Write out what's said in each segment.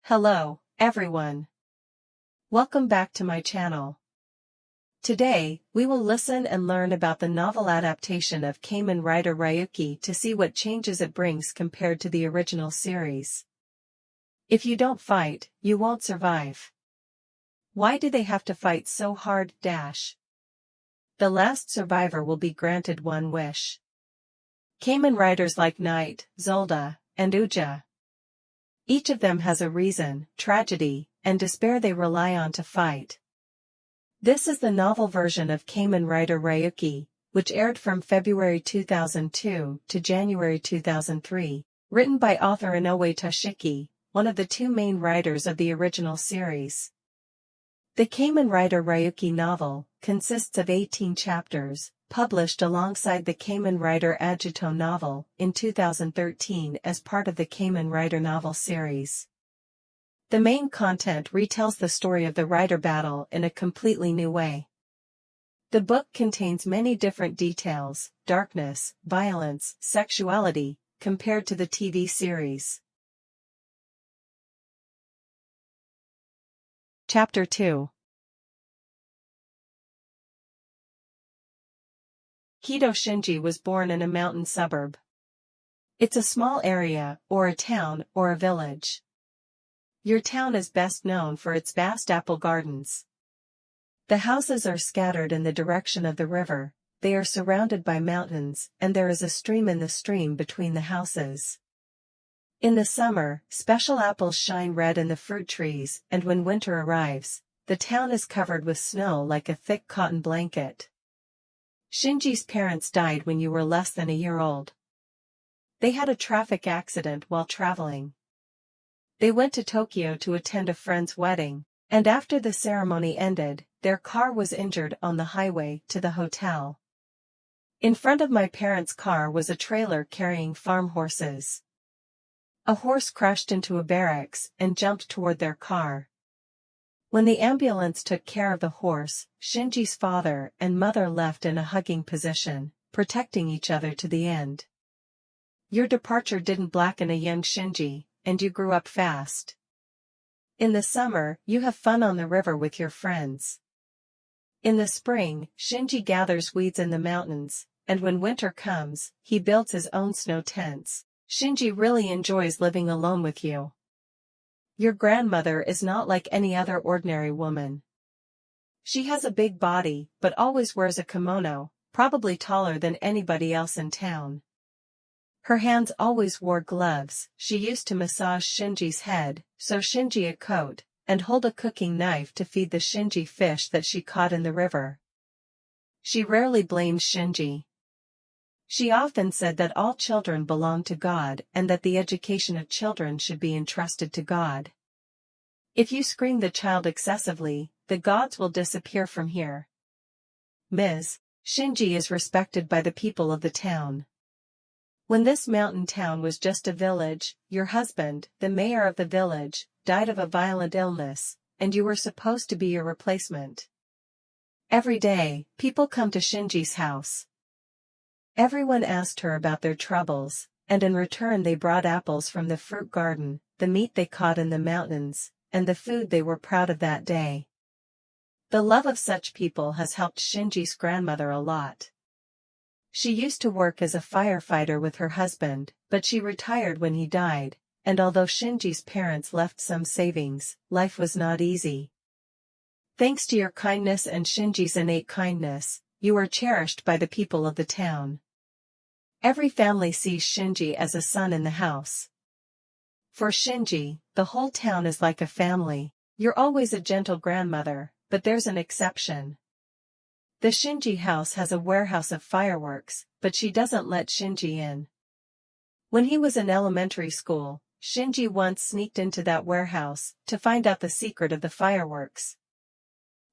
Hello, everyone. Welcome back to my channel. Today, we will listen and learn about the novel adaptation of Kamen Rider Ryuki to see what changes it brings compared to the original series. If you don't fight, you won't survive. Why do they have to fight so hard? The last survivor will be granted one wish. Kamen Riders like Knight, Zolda, and Uja. Each of them has a reason, tragedy, and despair they rely on to fight. This is the novel version of Kamen Rider Ryuki, which aired from February 2002 to January 2003, written by author Inoue Toshiki, one of the two main writers of the original series. The Kamen Rider Ryuki novel consists of 18 chapters, published alongside the Kamen Rider Agito novel in 2013 as part of the Kamen Rider novel series. The main content retells the story of the Rider battle in a completely new way. The book contains many different details, darkness, violence, sexuality, compared to the TV series. Chapter 2. Kido Shinji was born in a mountain suburb. It's a small area, or a town, or a village. Your town is best known for its vast apple gardens. The houses are scattered in the direction of the river, they are surrounded by mountains, and there is a stream in the stream between the houses. In the summer, special apples shine red in the fruit trees, and when winter arrives, the town is covered with snow like a thick cotton blanket. Shinji's parents died when you were less than a year old. They had a traffic accident while traveling. They went to Tokyo to attend a friend's wedding, and after the ceremony ended, their car was injured on the highway to the hotel. In front of my parents' car was a trailer carrying farm horses. A horse crashed into a barracks and jumped toward their car. When the ambulance took care of the horse, Shinji's father and mother left in a hugging position, protecting each other to the end. Your departure didn't blacken a young Shinji, and you grew up fast. In the summer, you have fun on the river with your friends. In the spring, Shinji gathers weeds in the mountains, and when winter comes, he builds his own snow tents. Shinji really enjoys living alone with you. Your grandmother is not like any other ordinary woman. She has a big body, but always wears a kimono, probably taller than anybody else in town. Her hands always wore gloves. She used to massage Shinji's head, sew Shinji a coat, and hold a cooking knife to feed the Shinji fish that she caught in the river. She rarely blamed Shinji. She often said that all children belong to God and that the education of children should be entrusted to God. If you scream the child excessively, the gods will disappear from here. Ms. Shinji is respected by the people of the town. When this mountain town was just a village, your husband, the mayor of the village, died of a violent illness, and you were supposed to be your replacement. Every day, people come to Shinji's house. Everyone asked her about their troubles, and in return they brought apples from the fruit garden, the meat they caught in the mountains, and the food they were proud of that day. The love of such people has helped Shinji's grandmother a lot. She used to work as a firefighter with her husband, but she retired when he died, and although Shinji's parents left some savings, life was not easy. Thanks to your kindness and Shinji's innate kindness, you are cherished by the people of the town. Every family sees Shinji as a son in the house. For Shinji, the whole town is like a family. You're always a gentle grandmother, but there's an exception. The Shinji house has a warehouse of fireworks, but she doesn't let Shinji in. When he was in elementary school, Shinji once sneaked into that warehouse to find out the secret of the fireworks.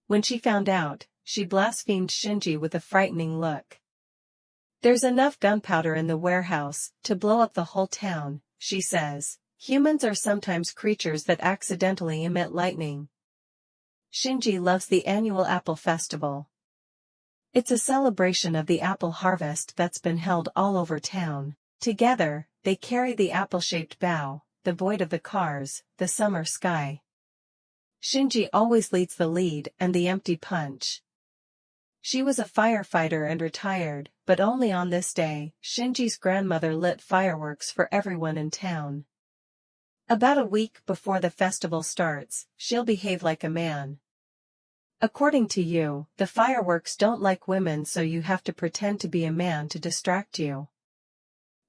When she found out, she blasphemed Shinji with a frightening look. There's enough gunpowder in the warehouse to blow up the whole town, she says. Humans are sometimes creatures that accidentally emit lightning. Shinji loves the annual apple festival. It's a celebration of the apple harvest that's been held all over town. Together, they carry the apple-shaped bough, the void of the cars, the summer sky. Shinji always leads the lead and the empty punch. She was a firefighter and retired, but only on this day, Shinji's grandmother lit fireworks for everyone in town. About a week before the festival starts, she'll behave like a man. According to you, the fireworks don't like women, so you have to pretend to be a man to distract you.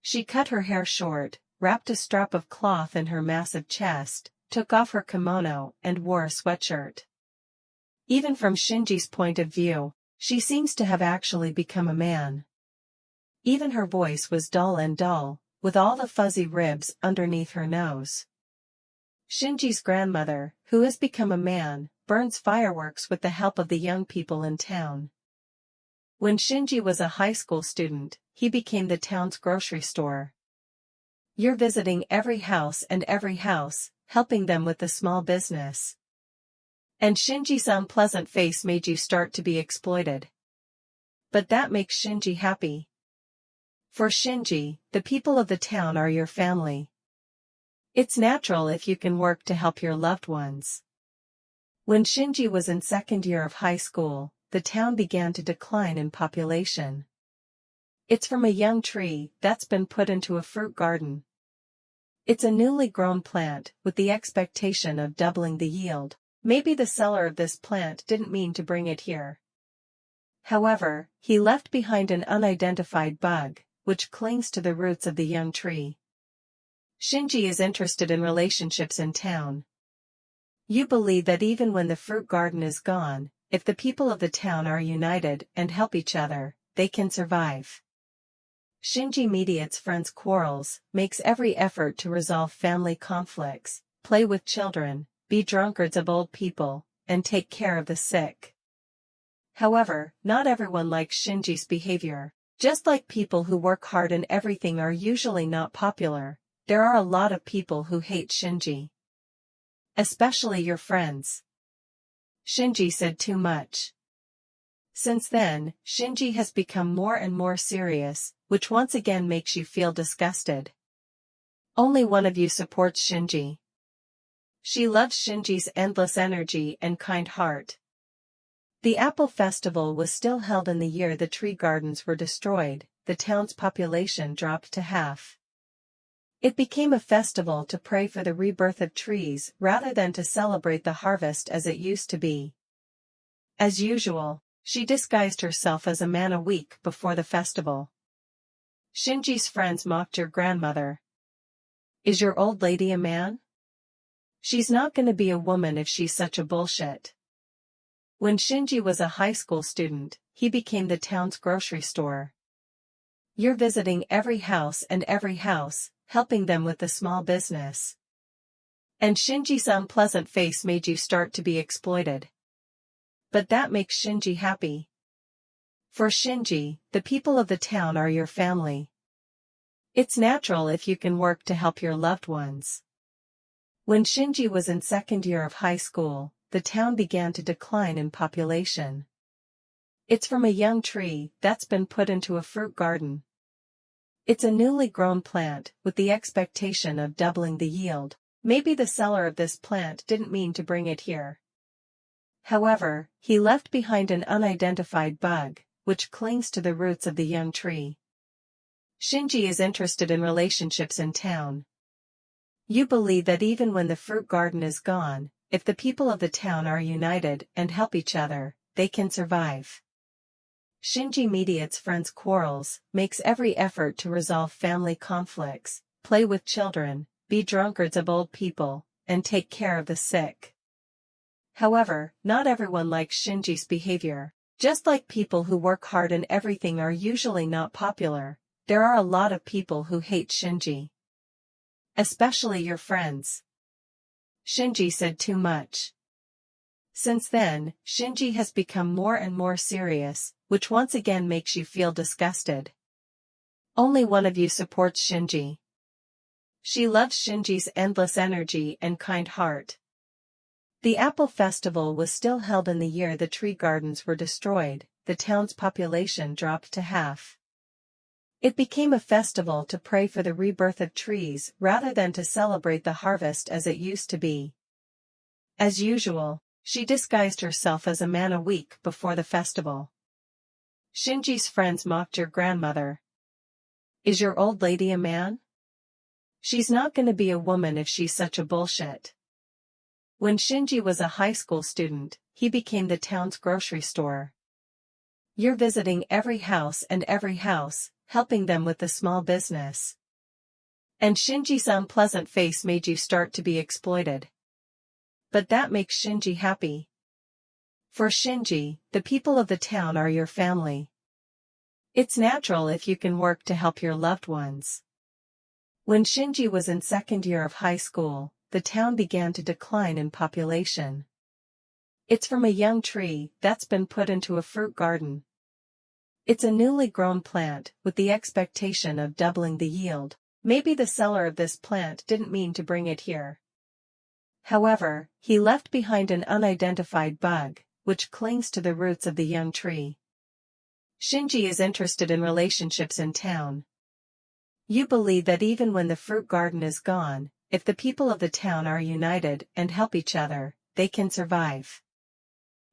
She cut her hair short, wrapped a strap of cloth in her massive chest, took off her kimono, and wore a sweatshirt. Even from Shinji's point of view, she seems to have actually become a man. Even her voice was dull, with all the fuzzy ribs underneath her nose. Shinji's grandmother, who has become a man, burns fireworks with the help of the young people in town. When Shinji was a high school student, he became the town's grocery store. You're visiting every house, helping them with the small business. And Shinji's unpleasant face made you start to be exploited. But that makes Shinji happy. For Shinji, the people of the town are your family. It's natural if you can work to help your loved ones. When Shinji was in second year of high school, the town began to decline in population. It's from a young tree that's been put into a fruit garden. It's a newly grown plant with the expectation of doubling the yield. Maybe the seller of this plant didn't mean to bring it here. However, he left behind an unidentified bug, which clings to the roots of the young tree. Shinji is interested in relationships in town. You believe that even when the fruit garden is gone, if the people of the town are united and help each other, they can survive. Shinji mediates friends' quarrels, makes every effort to resolve family conflicts, play with children, be drunkards of old people, and take care of the sick. However, not everyone likes Shinji's behavior. Just like people who work hard and everything are usually not popular, there are a lot of people who hate Shinji. Especially your friends. Shinji said too much. Since then, Shinji has become more and more serious, which once again makes you feel disgusted. Only one of you supports Shinji. She loves Shinji's endless energy and kind heart. The Apple Festival was still held in the year the tree gardens were destroyed, the town's population dropped to half. It became a festival to pray for the rebirth of trees rather than to celebrate the harvest as it used to be. As usual, she disguised herself as a man a week before the festival. Shinji's friends mocked your grandmother. Is your old lady a man? She's not gonna be a woman if she's such a bullshit. When Shinji was a high school student, he became the town's grocery store. You're visiting every house, helping them with the small business. And Shinji's unpleasant face made you start to be exploited. But that makes Shinji happy. For Shinji, the people of the town are your family. It's natural if you can work to help your loved ones. When Shinji was in second year of high school, the town began to decline in population. It's from a young tree that's been put into a fruit garden. It's a newly grown plant with the expectation of doubling the yield. Maybe the seller of this plant didn't mean to bring it here. However, he left behind an unidentified bug, which clings to the roots of the young tree. Shinji is interested in relationships in town. You believe that even when the fruit garden is gone, if the people of the town are united and help each other, they can survive. Shinji mediates friends' quarrels, makes every effort to resolve family conflicts, play with children, be drunkards of old people, and take care of the sick. However, not everyone likes Shinji's behavior. Just like people who work hard and everything are usually not popular, there are a lot of people who hate Shinji. Especially your friends. Shinji said too much. Since then, Shinji has become more and more serious, which once again makes you feel disgusted. Only one of you supports Shinji. She loves Shinji's endless energy and kind heart. The Apple Festival was still held in the year the tree gardens were destroyed, the town's population dropped to half. It became a festival to pray for the rebirth of trees rather than to celebrate the harvest as it used to be. As usual, she disguised herself as a man a week before the festival. Shinji's friends mocked your grandmother. Is your old lady a man? She's not gonna be a woman if she's such a bullshit. When Shinji was a high school student, he became the town's grocery store. You're visiting every house, helping them with the small business. And Shinji's unpleasant face made you start to be exploited. But that makes Shinji happy. For Shinji, the people of the town are your family. It's natural if you can work to help your loved ones. When Shinji was in second year of high school, the town began to decline in population. It's from a young tree that's been put into a fruit garden. It's a newly grown plant with the expectation of doubling the yield. Maybe the seller of this plant didn't mean to bring it here. However, he left behind an unidentified bug, which clings to the roots of the young tree. Shinji is interested in relationships in town. You believe that even when the fruit garden is gone, if the people of the town are united and help each other, they can survive.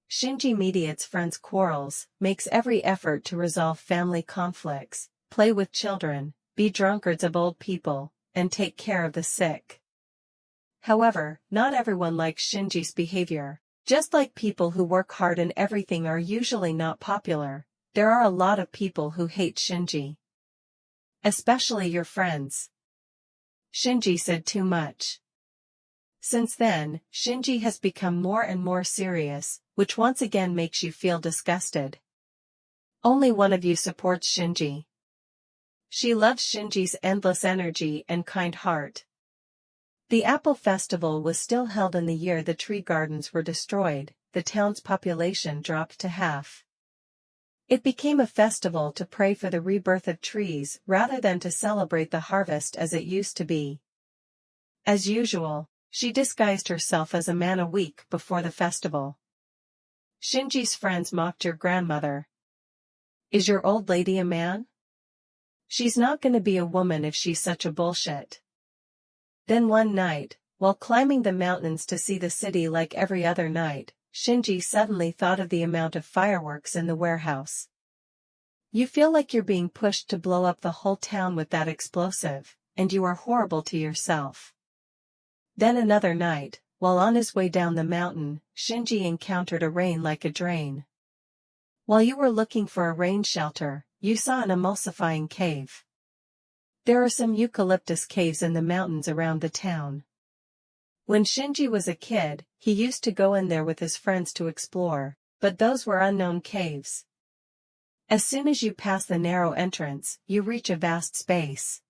Shinji mediates friends' quarrels, makes every effort to resolve family conflicts, play with children, be drunkards of old people, and take care of the sick. However, not everyone likes Shinji's behavior. Just like people who work hard and everything are usually not popular, there are a lot of people who hate Shinji. Especially your friends. Shinji said too much. Since then, Shinji has become more and more serious, which once again makes you feel disgusted. Only one of you supports Shinji. She loves Shinji's endless energy and kind heart. The Apple Festival was still held in the year the tree gardens were destroyed. The town's population dropped to half. It became a festival to pray for the rebirth of trees rather than to celebrate the harvest as it used to be. As usual, she disguised herself as a man a week before the festival. Shinji's friends mocked your grandmother. Is your old lady a man? She's not gonna be a woman if she's such a bullshit. Then one night, while climbing the mountains to see the city like every other night, Shinji suddenly thought of the amount of fireworks in the warehouse. You feel like you're being pushed to blow up the whole town with that explosive, and you are horrible to yourself. Then another night, while on his way down the mountain, Shinji encountered a rain like a drain. While you were looking for a rain shelter, you saw an emulsifying cave. There are some eucalyptus caves in the mountains around the town. When Shinji was a kid, he used to go in there with his friends to explore, but those were unknown caves. As soon as you pass the narrow entrance, you reach a vast space.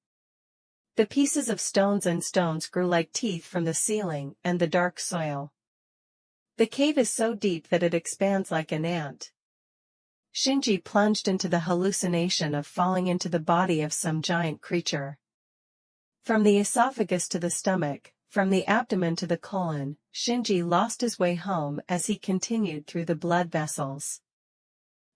The pieces of stones grew like teeth from the ceiling and the dark soil. The cave is so deep that it expands like an ant. Shinji plunged into the hallucination of falling into the body of some giant creature. From the esophagus to the stomach, from the abdomen to the colon, Shinji lost his way home as he continued through the blood vessels.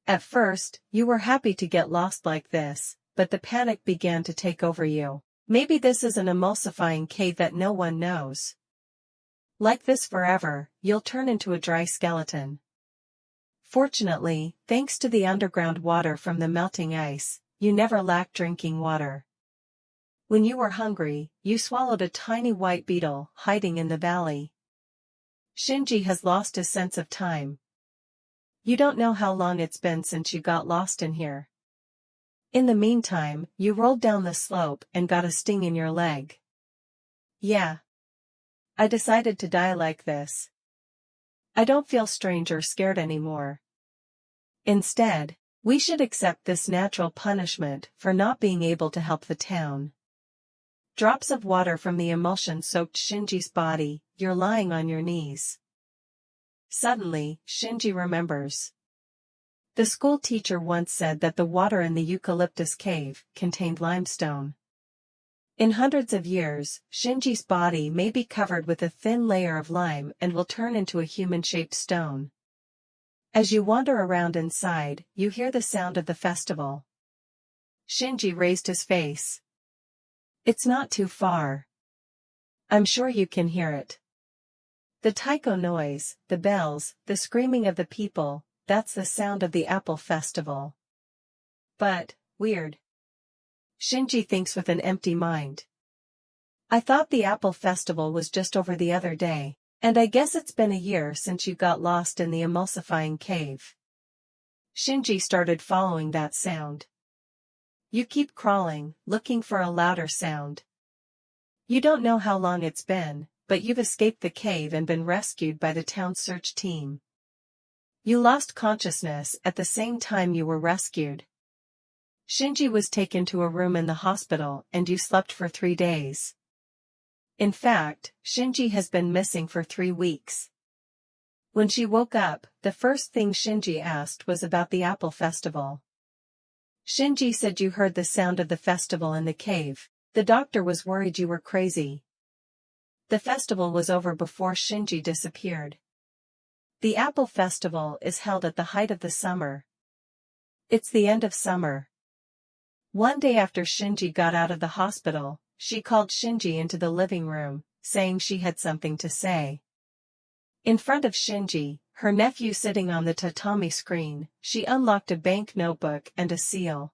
At first, you were happy to get lost like this, but the panic began to take over you. Maybe this is an emulsifying cave that no one knows. Like this forever, you'll turn into a dry skeleton. Fortunately, thanks to the underground water from the melting ice, you never lacked drinking water. When you were hungry, you swallowed a tiny white beetle hiding in the valley. Shinji has lost his sense of time. You don't know how long it's been since you got lost in here. In the meantime, you rolled down the slope and got a sting in your leg. Yeah. I decided to die like this. I don't feel strange or scared anymore. Instead, we should accept this natural punishment for not being able to help the town. Drops of water from the emulsion soaked Shinji's body. You're lying on your knees. Suddenly, Shinji remembers. The school teacher once said that the water in the eucalyptus cave contained limestone. In hundreds of years, Shinji's body may be covered with a thin layer of lime and will turn into a human-shaped stone. As you wander around inside, you hear the sound of the festival. Shinji raised his face. It's not too far. I'm sure you can hear it. The taiko noise, the bells, the screaming of the people, that's the sound of the Apple Festival. But, weird. Shinji thinks with an empty mind. I thought the Apple Festival was just over the other day, and I guess it's been a year since you got lost in the emulsifying cave. Shinji started following that sound. You keep crawling, looking for a louder sound. You don't know how long it's been, but you've escaped the cave and been rescued by the town search team. You lost consciousness at the same time you were rescued. Shinji was taken to a room in the hospital and you slept for 3 days. In fact, Shinji has been missing for 3 weeks. When she woke up, the first thing Shinji asked was about the Apple Festival. Shinji said you heard the sound of the festival in the cave. The doctor was worried you were crazy. The festival was over before Shinji disappeared. The Apple Festival is held at the height of the summer. It's the end of summer. One day after Shinji got out of the hospital, she called Shinji into the living room, saying she had something to say. In front of Shinji, her nephew sitting on the tatami screen, she unlocked a bank notebook and a seal.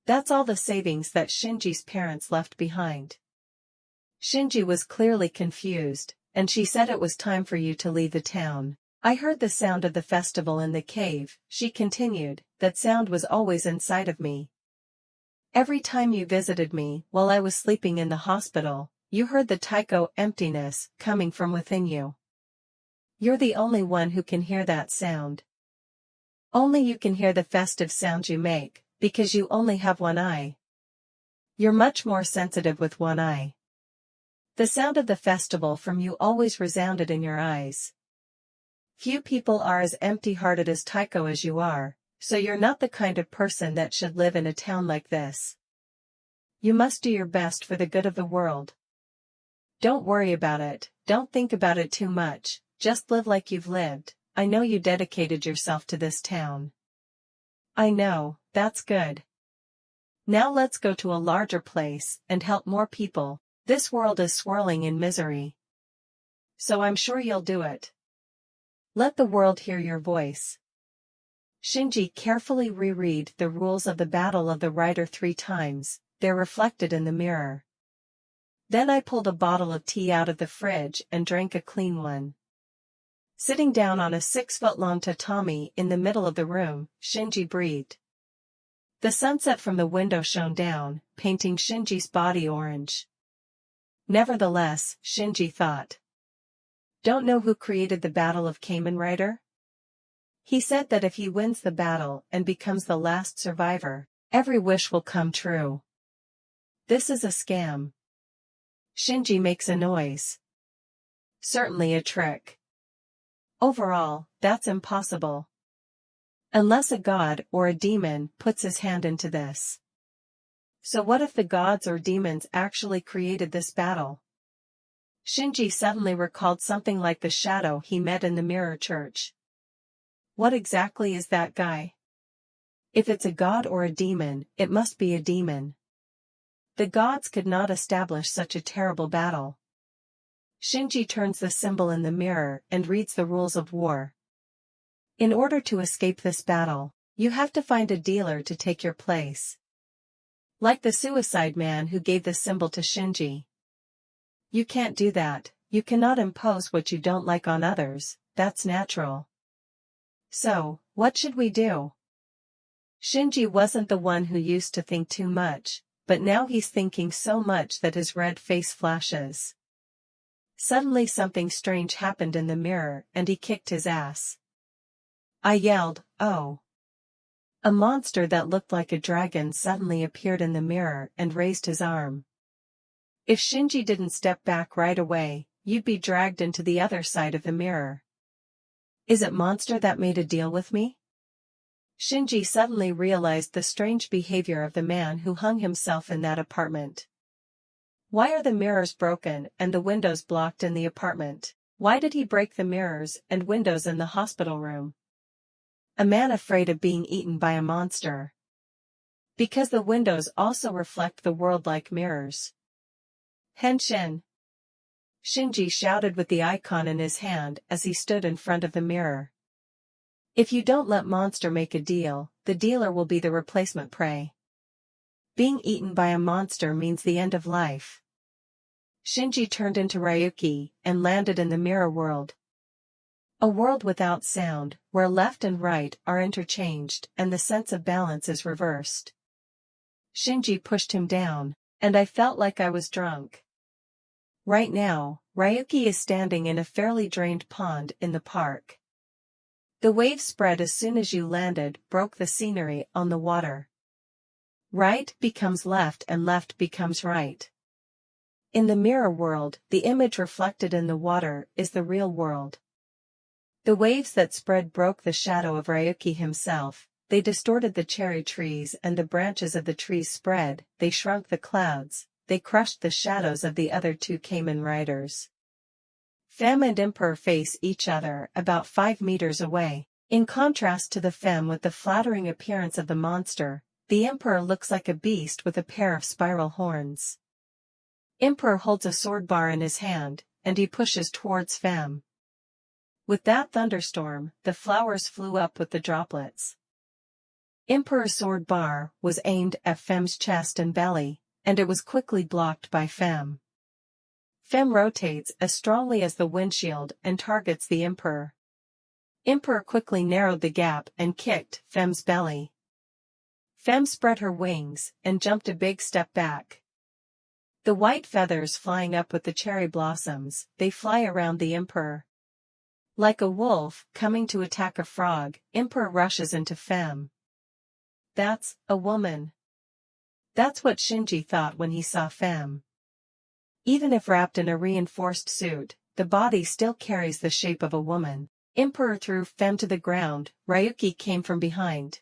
That's all the savings that Shinji's parents left behind. Shinji was clearly confused, and she said it was time for you to leave the town. I heard the sound of the festival in the cave, she continued, that sound was always inside of me. Every time you visited me while I was sleeping in the hospital, you heard the taiko emptiness coming from within you. You're the only one who can hear that sound. Only you can hear the festive sounds you make, because you only have one eye. You're much more sensitive with one eye. The sound of the festival from you always resounded in your eyes. Few people are as empty-hearted as Taiko as you are, so you're not the kind of person that should live in a town like this. You must do your best for the good of the world. Don't worry about it, don't think about it too much, just live like you've lived. I know you dedicated yourself to this town. I know, that's good. Now let's go to a larger place and help more people. This world is swirling in misery. So I'm sure you'll do it. Let the world hear your voice. Shinji carefully reread the rules of the Battle of the Rider 3 times, they're reflected in the mirror. Then I pulled a bottle of tea out of the fridge and drank a clean one. Sitting down on a 6-foot-long tatami in the middle of the room, Shinji breathed. The sunset from the window shone down, painting Shinji's body orange. Nevertheless, Shinji thought. Don't know who created the Battle of Kamen Rider? He said that if he wins the battle and becomes the last survivor, every wish will come true. This is a scam. Shinji makes a noise. Certainly a trick. Overall, that's impossible. Unless a god or a demon puts his hand into this. So what if the gods or demons actually created this battle? Shinji suddenly recalled something like the shadow he met in the mirror church. What exactly is that guy? If it's a god or a demon, it must be a demon. The gods could not establish such a terrible battle. Shinji turns the symbol in the mirror and reads the rules of war. In order to escape this battle, you have to find a dealer to take your place. Like the suicide man who gave the symbol to Shinji. You can't do that, you cannot impose what you don't like on others, that's natural. So, what should we do? Shinji wasn't the one who used to think too much, but now he's thinking so much that his red face flashes. Suddenly something strange happened in the mirror and he kicked his ass. I yelled, oh. A monster that looked like a dragon suddenly appeared in the mirror and raised his arm. If Shinji didn't step back right away, you'd be dragged into the other side of the mirror. Is it monster that made a deal with me? Shinji suddenly realized the strange behavior of the man who hung himself in that apartment. Why are the mirrors broken and the windows blocked in the apartment? Why did he break the mirrors and windows in the hospital room? A man afraid of being eaten by a monster. Because the windows also reflect the world like mirrors. Henshin! Shinji shouted with the icon in his hand as he stood in front of the mirror. If you don't let monster make a deal, the dealer will be the replacement prey. Being eaten by a monster means the end of life. Shinji turned into Ryuki and landed in the mirror world. A world without sound, where left and right are interchanged and the sense of balance is reversed. Shinji pushed him down, and I felt like I was drunk. Right now, Ryuki is standing in a fairly drained pond in the park. The waves spread as soon as you landed, broke the scenery on the water. Right becomes left and left becomes right. In the mirror world, the image reflected in the water is the real world. The waves that spread broke the shadow of Ryuki himself, they distorted the cherry trees and the branches of the trees spread, they shrunk the clouds, they crushed the shadows of the other two Kamen riders. Femme and Emperor face each other about 5 meters away. In contrast to the Femme with the flattering appearance of the monster, the Emperor looks like a beast with a pair of spiral horns. Emperor holds a sword bar in his hand, and he pushes towards Femme. With that thunderstorm, the flowers flew up with the droplets. Emperor's sword bar was aimed at Femme's chest and belly, and it was quickly blocked by Femme. Femme rotates as strongly as the windshield and targets the Emperor. Emperor quickly narrowed the gap and kicked Femme's belly. Femme spread her wings and jumped a big step back. The white feathers flying up with the cherry blossoms, they fly around the Emperor. Like a wolf coming to attack a frog, Emperor rushes into Femme. That's a woman. That's what Shinji thought when he saw Femme. Even if wrapped in a reinforced suit, the body still carries the shape of a woman. Emperor threw Femme to the ground. Ryuki came from behind.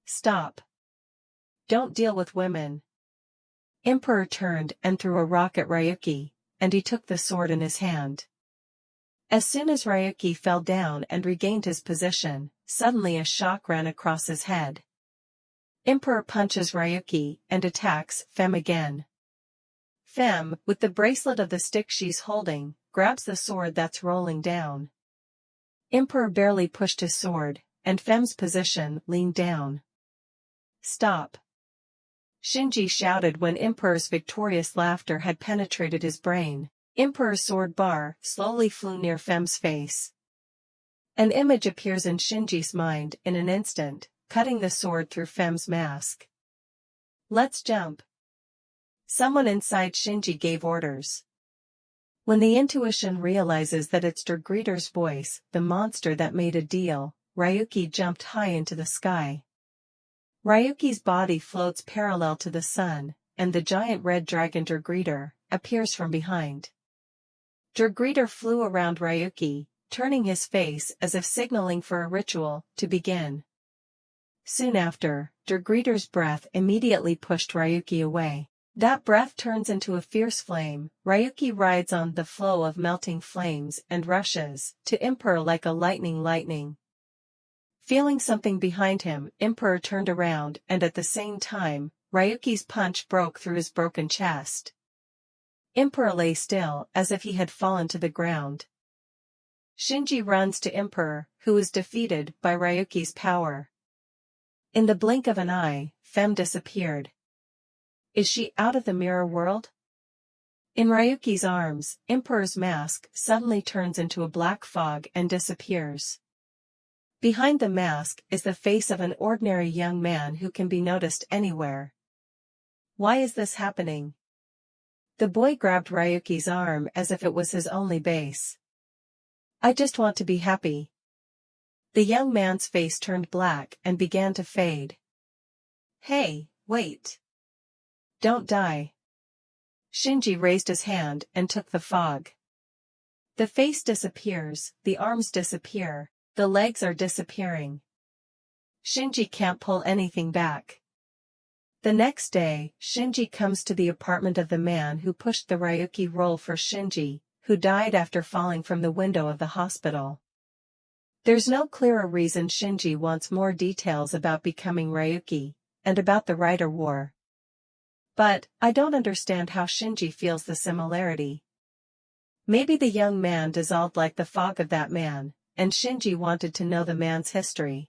Stop. Don't deal with women. Emperor turned and threw a rock at Ryuki, and he took the sword in his hand. As soon as Ryuki fell down and regained his position, suddenly a shock ran across his head. Emperor punches Ryuki and attacks Femme again. Femme, with the bracelet of the stick she's holding, grabs the sword that's rolling down. Emperor barely pushed his sword, and Femme's position leaned down. Stop. Shinji shouted when Emperor's victorious laughter had penetrated his brain. Emperor's sword bar slowly flew near Femme's face. An image appears in Shinji's mind in an instant, cutting the sword through Femme's mask. Let's jump. Someone inside Shinji gave orders. When the intuition realizes that it's Der Greeter's voice, the monster that made a deal, Ryuki jumped high into the sky. Ryuki's body floats parallel to the sun, and the giant red dragon Der Greeter appears from behind. Der Greeter flew around Ryuki, turning his face as if signaling for a ritual to begin. Soon after, Der Greeter's breath immediately pushed Ryuki away. That breath turns into a fierce flame. Ryuki rides on the flow of melting flames and rushes to Emperor like a lightning. Feeling something behind him, Emperor turned around and at the same time, Ryuki's punch broke through his broken chest. Emperor lay still as if he had fallen to the ground. Shinji runs to Emperor, who is defeated by Ryuki's power. In the blink of an eye, Femme disappeared. Is she out of the mirror world? In Ryuki's arms, Emperor's mask suddenly turns into a black fog and disappears. Behind the mask is the face of an ordinary young man who can be noticed anywhere. Why is this happening? The boy grabbed Ryuki's arm as if it was his only base. I just want to be happy. The young man's face turned black and began to fade. Hey, wait. Don't die. Shinji raised his hand and took the fog. The face disappears, the arms disappear, the legs are disappearing. Shinji can't pull anything back. The next day, Shinji comes to the apartment of the man who pushed the Ryuki role for Shinji, who died after falling from the window of the hospital. There's no clearer reason Shinji wants more details about becoming Ryuki, and about the Rider War. But, I don't understand how Shinji feels the similarity. Maybe the young man dissolved like the fog of that man, and Shinji wanted to know the man's history.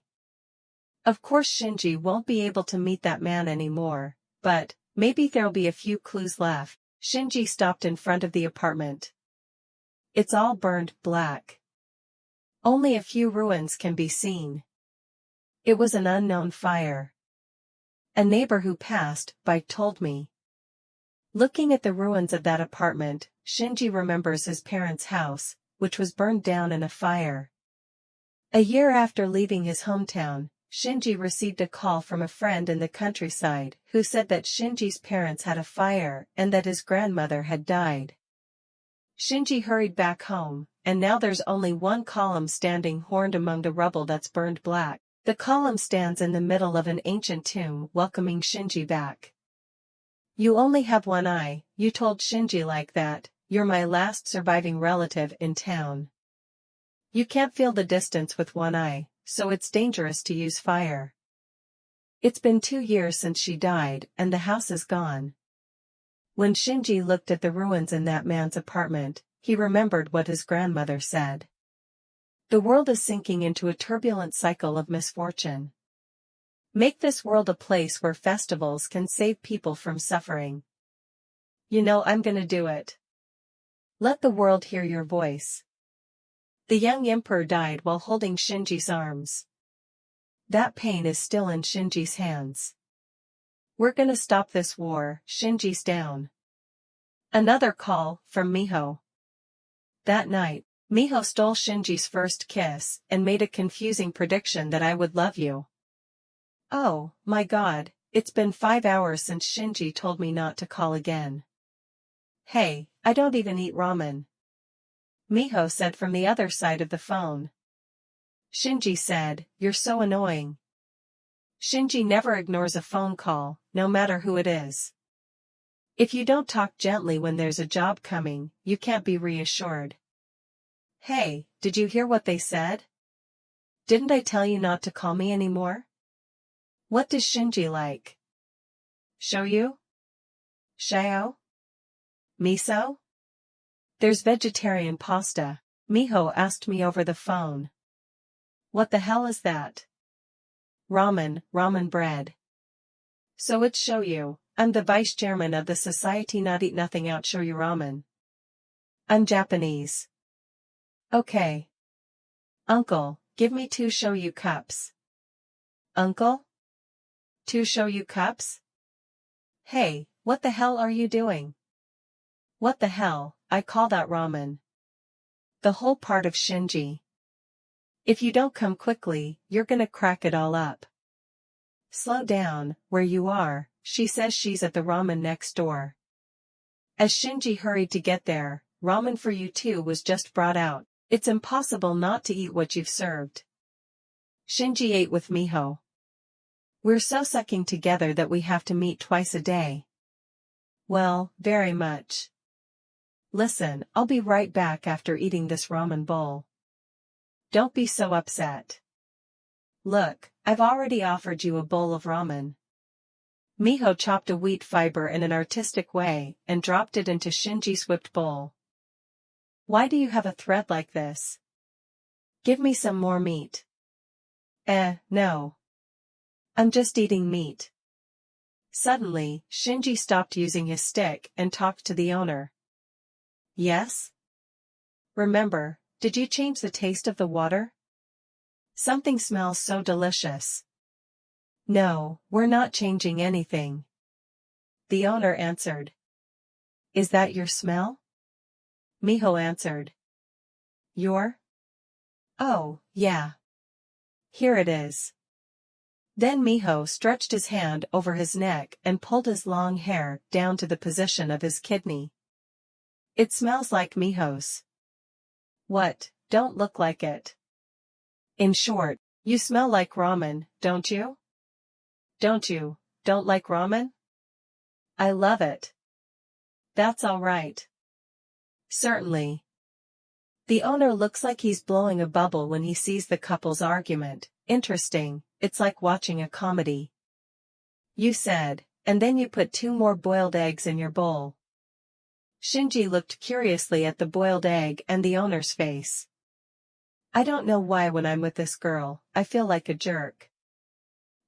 Of course Shinji won't be able to meet that man anymore, but, maybe there'll be a few clues left. Shinji stopped in front of the apartment. It's all burned black. Only a few ruins can be seen. It was an unknown fire. A neighbor who passed by told me. Looking at the ruins of that apartment, Shinji remembers his parents' house, which was burned down in a fire. A year after leaving his hometown, Shinji received a call from a friend in the countryside who said that Shinji's parents had a fire and that his grandmother had died. Shinji hurried back home, and now there's only one column standing horned among the rubble that's burned black. The column stands in the middle of an ancient tomb welcoming Shinji back. You only have one eye, you told Shinji like that, you're my last surviving relative in town. You can't feel the distance with one eye, so it's dangerous to use fire. It's been 2 years since she died, and the house is gone. When Shinji looked at the ruins in that man's apartment, he remembered what his grandmother said. The world is sinking into a turbulent cycle of misfortune. Make this world a place where festivals can save people from suffering. You know I'm gonna do it. Let the world hear your voice. The young emperor died while holding Shinji's arms. That pain is still in Shinji's hands. We're gonna stop this war, Shinji's down. Another call, from Miho. That night, Miho stole Shinji's first kiss and made a confusing prediction that I would love you. Oh, my God, it's been 5 hours since Shinji told me not to call again. Hey, I don't even eat ramen. Miho said from the other side of the phone. Shinji said, you're so annoying. Shinji never ignores a phone call, no matter who it is. If you don't talk gently when there's a job coming, you can't be reassured. Hey, did you hear what they said? Didn't I tell you not to call me anymore? What does Shinji like? Shoyu? Shio? Miso? There's vegetarian pasta, Miho asked me over the phone. What the hell is that? Ramen bread. So it's Shoyu, I'm the vice chairman of the society Not Eat Nothing Out Shoyu Ramen. I'm Japanese. Okay. Uncle, give me 2 shoyu cups. Uncle? 2 shoyu cups? Hey, what the hell are you doing? What the hell, I call that ramen. The whole part of Shinji. If you don't come quickly, you're gonna crack it all up. Slow down, where you are, she says she's at the ramen next door. As Shinji hurried to get there, ramen for you too was just brought out. It's impossible not to eat what you've served. Shinji ate with Miho. We're so sucking together that we have to meet twice a day. Well, very much. Listen, I'll be right back after eating this ramen bowl. Don't be so upset. Look, I've already offered you a bowl of ramen. Miho chopped a wheat fiber in an artistic way and dropped it into Shinji's whipped bowl. Why do you have a thread like this? Give me some more meat. No. I'm just eating meat. Suddenly, Shinji stopped using his stick and talked to the owner. Yes? Remember, did you change the taste of the water? Something smells so delicious. No, we're not changing anything. The owner answered. Is that your smell? Miho answered. Your? Oh, yeah. Here it is. Then Miho stretched his hand over his neck and pulled his long hair down to the position of his kidney. It smells like Miho's. What, don't look like it. In short, you smell like ramen, don't you? Don't like ramen? I love it. That's all right. Certainly. The owner looks like he's blowing a bubble when he sees the couple's argument. Interesting, it's like watching a comedy. You said, and then you put 2 more boiled eggs in your bowl. Shinji looked curiously at the boiled egg and the owner's face. I don't know why when I'm with this girl, I feel like a jerk.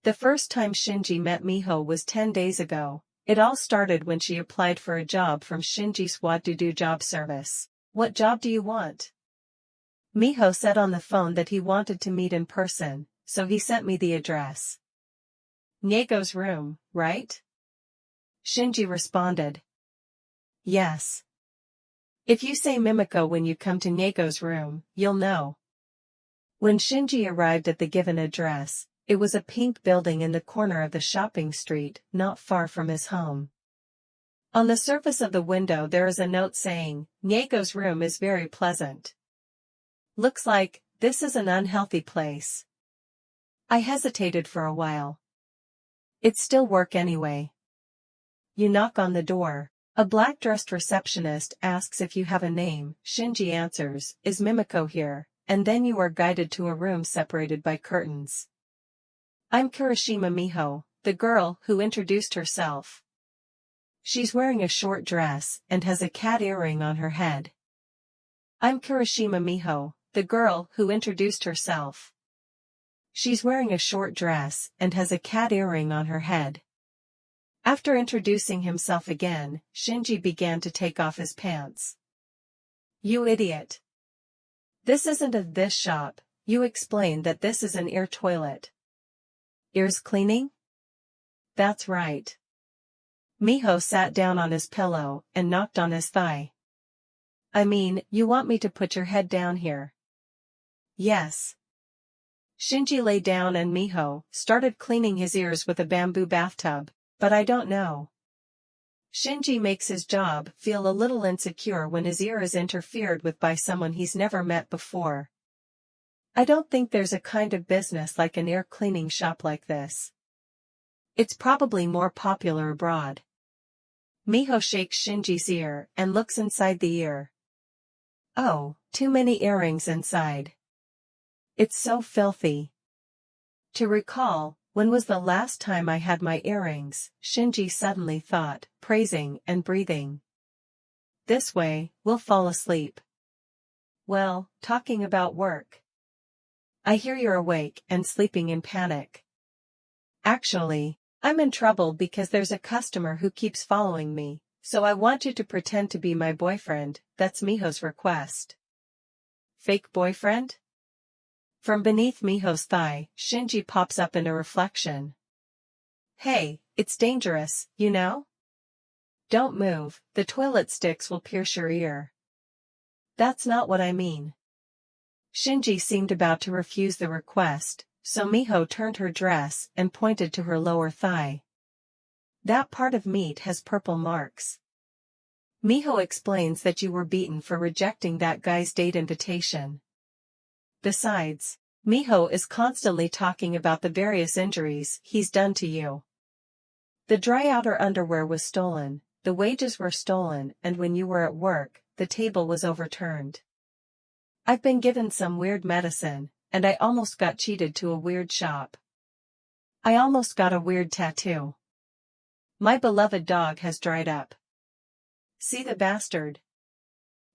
The first time Shinji met Miho was 10 days ago. It all started when she applied for a job from Shinji's Wadudu job service. What job do you want? Miho said on the phone that he wanted to meet in person, so he sent me the address. Niego's room, right? Shinji responded. Yes. If you say Mimiko when you come to Niego's room, you'll know. When Shinji arrived at the given address, it was a pink building in the corner of the shopping street, not far from his home. On the surface of the window there is a note saying, Niego's room is very pleasant. Looks like, this is an unhealthy place. I hesitated for a while. It's still work anyway. You knock on the door. A black-dressed receptionist asks if you have a name. Shinji answers, is Mimiko here? And then you are guided to a room separated by curtains. I'm Kirishima Miho, the girl who introduced herself. She's wearing a short dress and has a cat earring on her head. I'm Kirishima Miho, the girl who introduced herself. She's wearing a short dress and has a cat earring on her head. After introducing himself again, Shinji began to take off his pants. You idiot. This isn't a this shop. You explained that this is an ear toilet. Ears cleaning? That's right. Miho sat down on his pillow and knocked on his thigh. I mean, you want me to put your head down here? Yes. Shinji lay down and Miho started cleaning his ears with a bamboo bathtub, but I don't know. Shinji makes his job feel a little insecure when his ear is interfered with by someone he's never met before. I don't think there's a kind of business like an ear cleaning shop like this. It's probably more popular abroad. Miho shakes Shinji's ear and looks inside the ear. Oh, too many earrings inside. It's so filthy. To recall, when was the last time I had my earrings? Shinji suddenly thought, praising and breathing. This way, we'll fall asleep. Well, talking about work. I hear you're awake and sleeping in panic. Actually, I'm in trouble because there's a customer who keeps following me, so I want you to pretend to be my boyfriend. That's Miho's request. Fake boyfriend? From beneath Miho's thigh, Shinji pops up in a reflection. Hey, it's dangerous, you know? Don't move, the toilet sticks will pierce your ear. That's not what I mean. Shinji seemed about to refuse the request, so Miho turned her dress and pointed to her lower thigh. That part of meat has purple marks. Miho explains that you were beaten for rejecting that guy's date invitation. Besides, Miho is constantly talking about the various injuries he's done to you. The dry outer underwear was stolen, the wages were stolen, and when you were at work, the table was overturned. I've been given some weird medicine, and I almost got cheated to a weird shop. I almost got a weird tattoo. My beloved dog has dried up. See the bastard.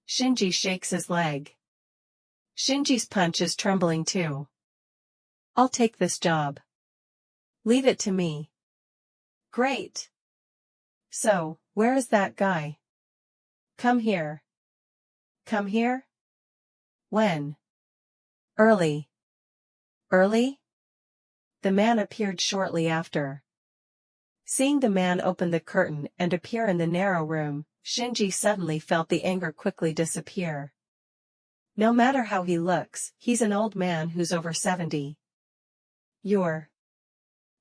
Shinji shakes his leg. Shinji's punch is trembling too. I'll take this job. Leave it to me. Great. So, where is that guy? Come here. Come here? When? Early. Early? The man appeared shortly after. Seeing the man open the curtain and appear in the narrow room, Shinji suddenly felt the anger quickly disappear. No matter how he looks, he's an old man who's over 70. You're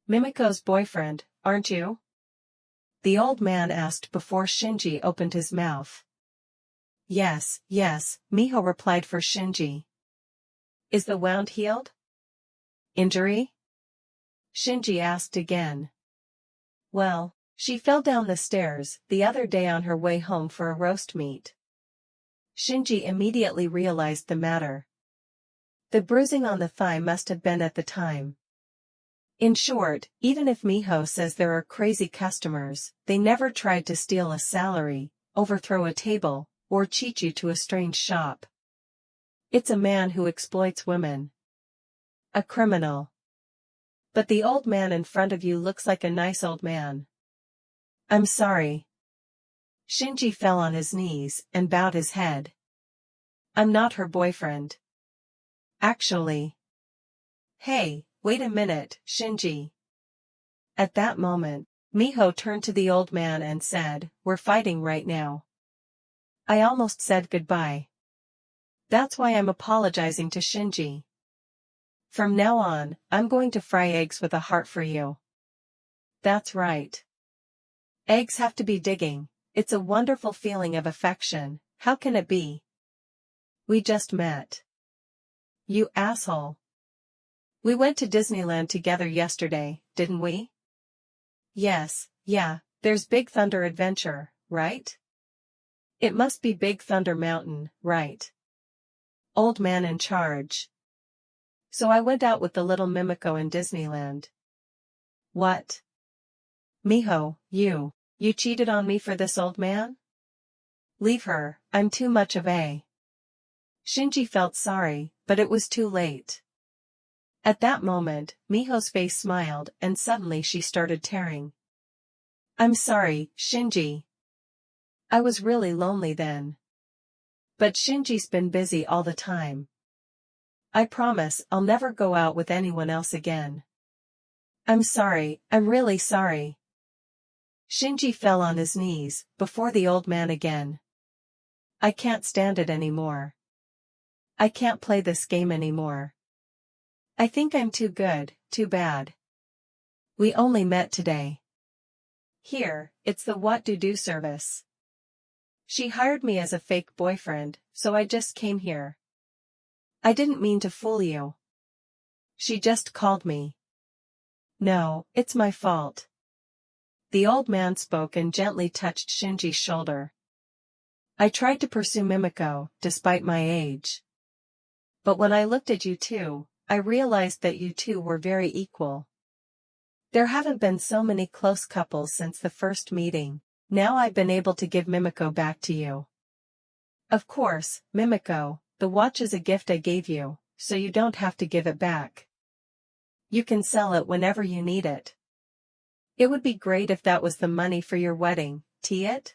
Mimiko's boyfriend, aren't you? The old man asked before Shinji opened his mouth. Yes, yes, Miho replied for Shinji. Is the wound healed? Injury? Shinji asked again. Well, she fell down the stairs the other day on her way home for a roast meat. Shinji immediately realized the matter. The bruising on the thigh must have been at the time. In short, even if Miho says there are crazy customers, they never tried to steal a salary, overthrow a table, or cheat you to a strange shop. It's a man who exploits women. A criminal. But the old man in front of you looks like a nice old man. I'm sorry. Shinji fell on his knees and bowed his head. I'm not her boyfriend. Actually. Hey, wait a minute, Shinji. At that moment, Miho turned to the old man and said, "We're fighting right now." I almost said goodbye. That's why I'm apologizing to Shinji. From now on, I'm going to fry eggs with a heart for you. That's right. Eggs have to be digging. It's a wonderful feeling of affection. How can it be? We just met. You asshole. We went to Disneyland together yesterday, didn't we? Yes, yeah, there's Big Thunder Adventure, right? It must be Big Thunder Mountain, right? Old man in charge. So I went out with the little Mimiko in Disneyland. What? Miho, you cheated on me for this old man? Leave her, I'm too much of a... Shinji felt sorry, but it was too late. At that moment, Miho's face smiled and suddenly she started tearing. I'm sorry, Shinji. I was really lonely then. But Shinji's been busy all the time. I promise I'll never go out with anyone else again. I'm sorry, I'm really sorry. Shinji fell on his knees before the old man again. I can't stand it anymore. I can't play this game anymore. I think I'm too good, too bad. We only met today. Here, it's the what do service. She hired me as a fake boyfriend, so I just came here. I didn't mean to fool you. She just called me. No, it's my fault. The old man spoke and gently touched Shinji's shoulder. I tried to pursue Mimiko, despite my age. But when I looked at you two, I realized that you two were very equal. There haven't been so many close couples since the first meeting. Now I've been able to give Mimiko back to you. Of course, Mimiko, the watch is a gift I gave you, so you don't have to give it back. You can sell it whenever you need it. It would be great if that was the money for your wedding, Tiet?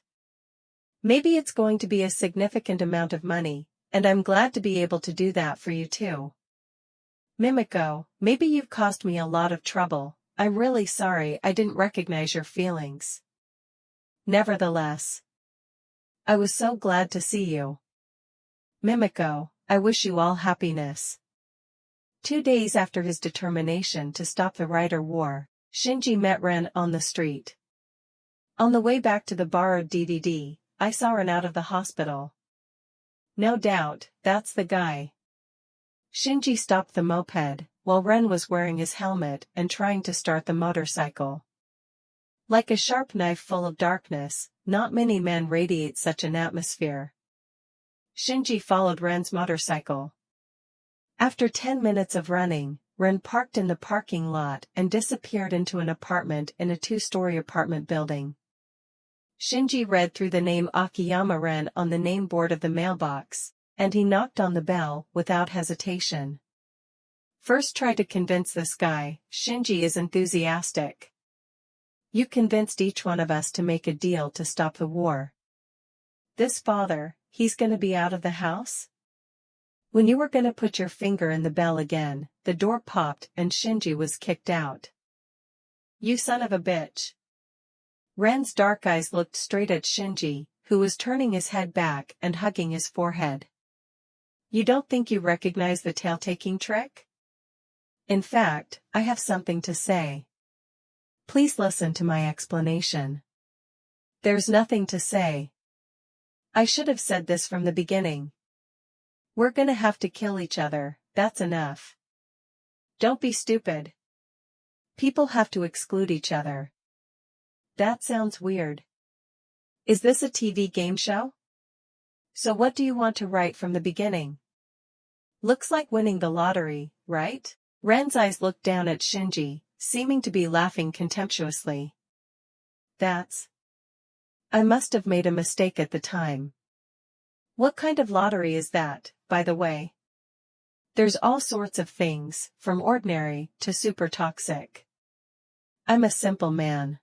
Maybe it's going to be a significant amount of money, and I'm glad to be able to do that for you too. Mimiko, maybe you've caused me a lot of trouble. I'm really sorry I didn't recognize your feelings. Nevertheless, I was so glad to see you. Mimiko, I wish you all happiness. 2 days after his determination to stop the Rider War, Shinji met Ren on the street. On the way back to the borrowed DVD, I saw Ren out of the hospital. No doubt, that's the guy. Shinji stopped the moped, while Ren was wearing his helmet and trying to start the motorcycle. Like a sharp knife full of darkness, not many men radiate such an atmosphere. Shinji followed Ren's motorcycle. After 10 minutes of running, Ren parked in the parking lot and disappeared into an apartment in a 2-story apartment building. Shinji read through the name Akiyama Ren on the name board of the mailbox, and he knocked on the bell without hesitation. First try to convince this guy. Shinji is enthusiastic. You convinced each one of us to make a deal to stop the war. This father, he's gonna be out of the house? When you were gonna put your finger in the bell again, the door popped and Shinji was kicked out. You son of a bitch. Ren's dark eyes looked straight at Shinji, who was turning his head back and hugging his forehead. You don't think you recognize the tail-taking trick? In fact, I have something to say. Please listen to my explanation. There's nothing to say. I should have said this from the beginning. We're gonna have to kill each other, that's enough. Don't be stupid. People have to exclude each other. That sounds weird. Is this a TV game show? So what do you want to write from the beginning? Looks like winning the lottery, right? Ren's eyes looked down at Shinji, seeming to be laughing contemptuously. I must have made a mistake at the time. What kind of lottery is that, by the way? There's all sorts of things, from ordinary to super toxic. I'm a simple man.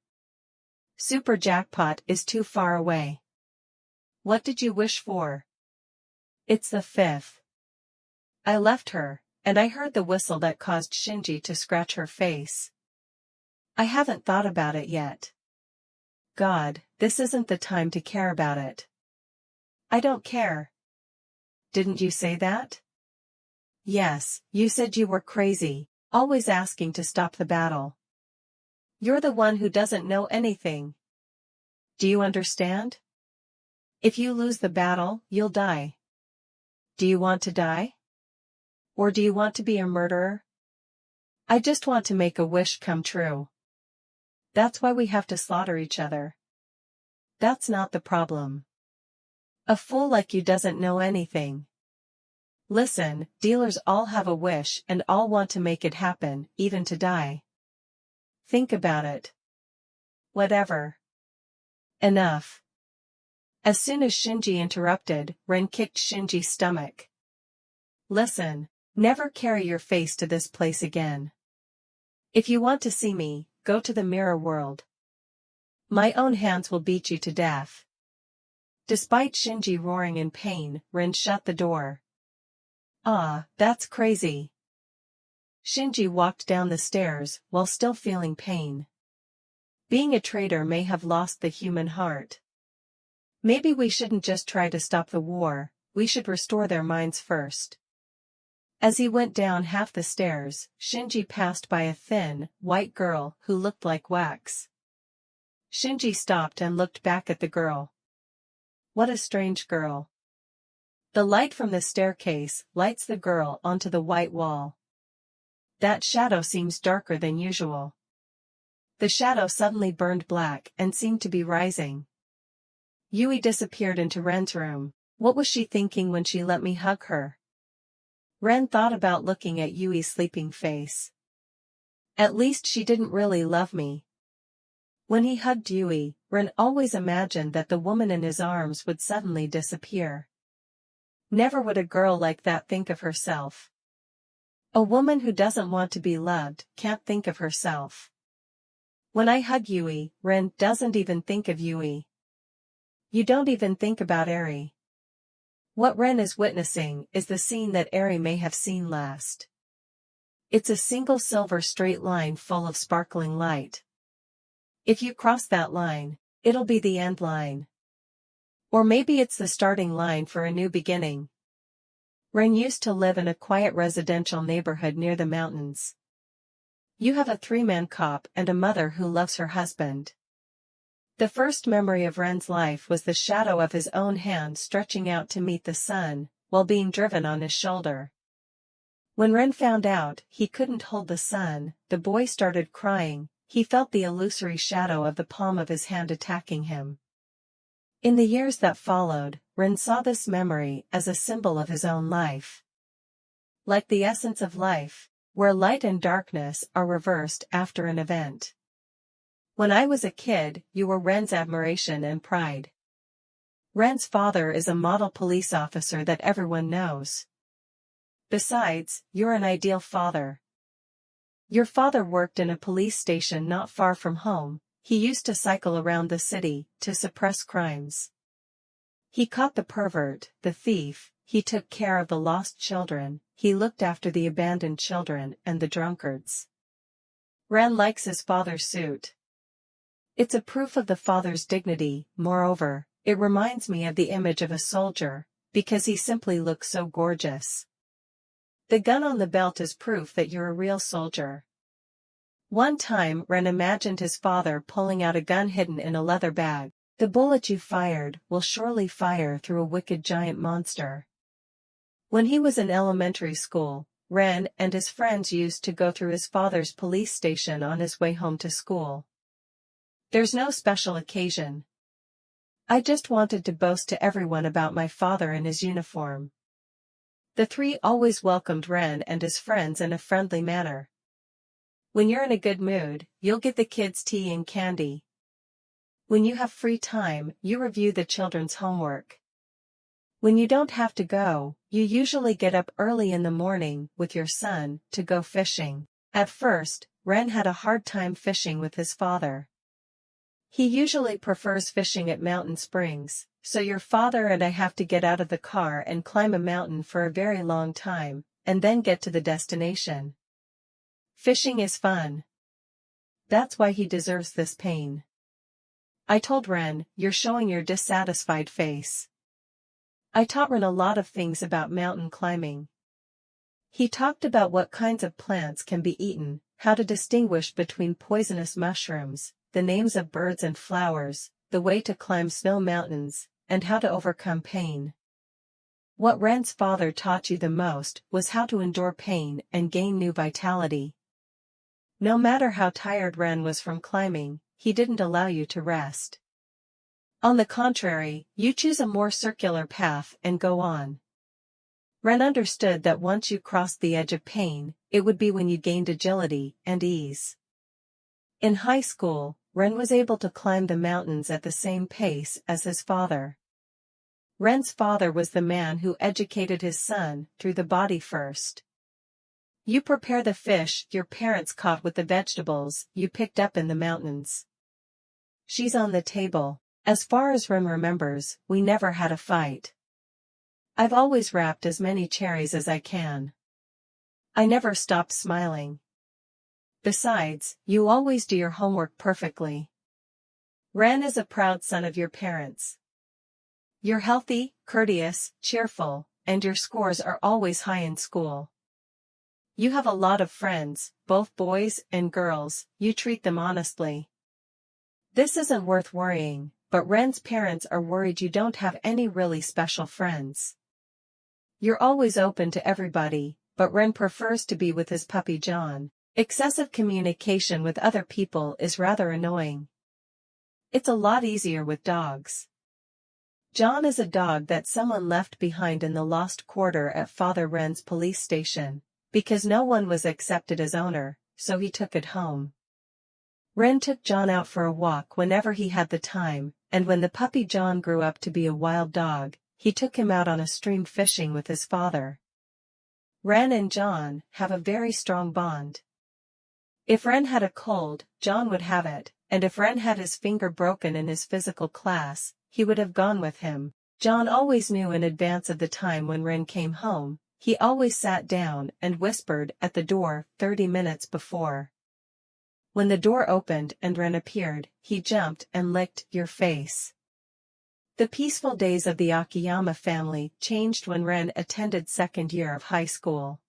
Super jackpot is too far away. What did you wish for? It's the 5th. I left her, and I heard the whistle that caused Shinji to scratch her face. I haven't thought about it yet. God, this isn't the time to care about it. I don't care. Didn't you say that? Yes, you said you were crazy, always asking to stop the battle. You're the one who doesn't know anything. Do you understand? If you lose the battle, you'll die. Do you want to die? Or do you want to be a murderer? I just want to make a wish come true. That's why we have to slaughter each other. That's not the problem. A fool like you doesn't know anything. Listen, dealers all have a wish and all want to make it happen, even to die. Think about it. Whatever. Enough. As soon as Shinji interrupted, Ren kicked Shinji's stomach. Listen, never carry your face to this place again. If you want to see me, go to the mirror world. My own hands will beat you to death. Despite Shinji roaring in pain, Ren shut the door. Ah, that's crazy. Shinji walked down the stairs, while still feeling pain. Being a traitor may have lost the human heart. Maybe we shouldn't just try to stop the war, we should restore their minds first. As he went down half the stairs, Shinji passed by a thin, white girl who looked like wax. Shinji stopped and looked back at the girl. What a strange girl. The light from the staircase lights the girl onto the white wall. That shadow seems darker than usual. The shadow suddenly burned black and seemed to be rising. Yui disappeared into Ren's room. What was she thinking when she let me hug her? Ren thought about looking at Yui's sleeping face. At least she didn't really love me. When he hugged Yui, Ren always imagined that the woman in his arms would suddenly disappear. Never would a girl like that think of herself. A woman who doesn't want to be loved can't think of herself. When I hug Yui, Ren doesn't even think of Yui. You don't even think about Eri. What Ren is witnessing is the scene that Eri may have seen last. It's a single silver straight line full of sparkling light. If you cross that line, it'll be the end line. Or maybe it's the starting line for a new beginning. Ren used to live in a quiet residential neighborhood near the mountains. You have a 3-man cop and a mother who loves her husband. The first memory of Ren's life was the shadow of his own hand stretching out to meet the sun, while being driven on his shoulder. When Ren found out he couldn't hold the sun, the boy started crying. He felt the illusory shadow of the palm of his hand attacking him. In the years that followed, Ren saw this memory as a symbol of his own life. Like the essence of life, where light and darkness are reversed after an event. When I was a kid, you were Ren's admiration and pride. Ren's father is a model police officer that everyone knows. Besides, you're an ideal father. Your father worked in a police station not far from home. He used to cycle around the city to suppress crimes. He caught the pervert, the thief, he took care of the lost children, he looked after the abandoned children and the drunkards. Ren likes his father's suit. It's a proof of the father's dignity. Moreover, it reminds me of the image of a soldier, because he simply looks so gorgeous. The gun on the belt is proof that you're a real soldier. One time Ren imagined his father pulling out a gun hidden in a leather bag. The bullet you fired will surely fire through a wicked giant monster. When he was in elementary school, Ren and his friends used to go through his father's police station on his way home to school. There's no special occasion. I just wanted to boast to everyone about my father in his uniform. The three always welcomed Ren and his friends in a friendly manner. When you're in a good mood, you'll get the kids tea and candy. When you have free time, you review the children's homework. When you don't have to go, you usually get up early in the morning with your son to go fishing. At first, Ren had a hard time fishing with his father. He usually prefers fishing at mountain springs, so your father and I have to get out of the car and climb a mountain for a very long time, and then get to the destination. Fishing is fun. That's why he deserves this pain. I told Ren, "You're showing your dissatisfied face." I taught Ren a lot of things about mountain climbing. He talked about what kinds of plants can be eaten, how to distinguish between poisonous mushrooms, the names of birds and flowers, the way to climb snow mountains, and how to overcome pain. What Ren's father taught you the most was how to endure pain and gain new vitality. No matter how tired Ren was from climbing, he didn't allow you to rest. On the contrary, you choose a more circular path and go on. Ren understood that once you crossed the edge of pain, it would be when you gained agility and ease. In high school, Ren was able to climb the mountains at the same pace as his father. Ren's father was the man who educated his son through the body first. You prepare the fish your parents caught with the vegetables you picked up in the mountains. She's on the table. As far as Ren remembers, we never had a fight. I've always wrapped as many cherries as I can. I never stopped smiling. Besides, you always do your homework perfectly. Ren is a proud son of your parents. You're healthy, courteous, cheerful, and your scores are always high in school. You have a lot of friends, both boys and girls. You treat them honestly. This isn't worth worrying, but Ren's parents are worried you don't have any really special friends. You're always open to everybody, but Ren prefers to be with his puppy John. Excessive communication with other people is rather annoying. It's a lot easier with dogs. John is a dog that someone left behind in the lost quarter at Father Ren's police station, because no one was accepted as owner, so he took it home. Ren took John out for a walk whenever he had the time, and when the puppy John grew up to be a wild dog, he took him out on a stream fishing with his father. Ren and John have a very strong bond. If Ren had a cold, John would have it, and if Ren had his finger broken in his physical class, he would have gone with him. John always knew in advance of the time when Ren came home. He always sat down and whispered at the door 30 minutes before. When the door opened and Ren appeared, he jumped and licked your face. The peaceful days of the Akiyama family changed when Ren attended second year of high school.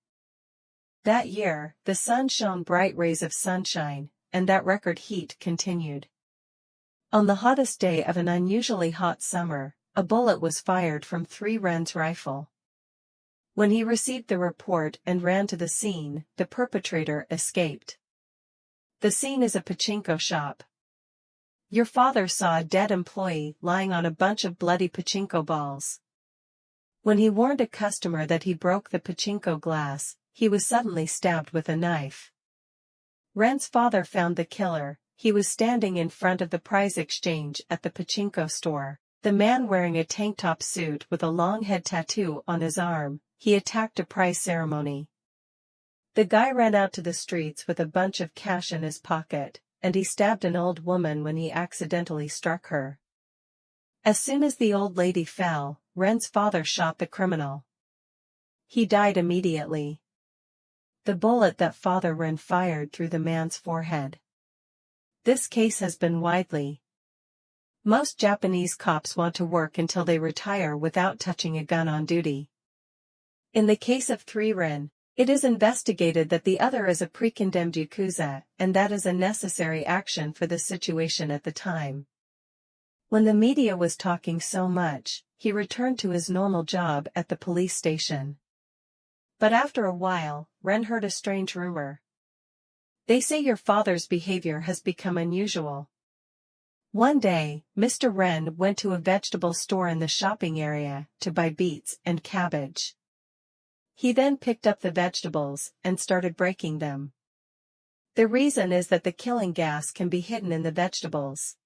That year, the sun shone bright rays of sunshine, and that record heat continued. On the hottest day of an unusually hot summer, a bullet was fired from 3 Ren's rifle. When he received the report and ran to the scene, the perpetrator escaped. The scene is a pachinko shop. Your father saw a dead employee lying on a bunch of bloody pachinko balls. When he warned a customer that he broke the pachinko glass, he was suddenly stabbed with a knife. Ren's father found the killer. He was standing in front of the prize exchange at the pachinko store. The man wearing a tank top suit with a long head tattoo on his arm, he attacked a prize ceremony. The guy ran out to the streets with a bunch of cash in his pocket, and he stabbed an old woman when he accidentally struck her. As soon as the old lady fell, Ren's father shot the criminal. He died immediately. The bullet that Father Ren fired through the man's forehead. This case has been widely. Most Japanese cops want to work until they retire without touching a gun on duty. In the case of 3 Ren, it is investigated that the other is a pre-condemned yakuza, and that is a necessary action for the situation at the time. When the media was talking so much, he returned to his normal job at the police station. But after a while, Ren heard a strange rumor. They say your father's behavior has become unusual. One day, Mr. Ren went to a vegetable store in the shopping area to buy beets and cabbage. He then picked up the vegetables and started breaking them. The reason is that the killing gas can be hidden in the vegetables.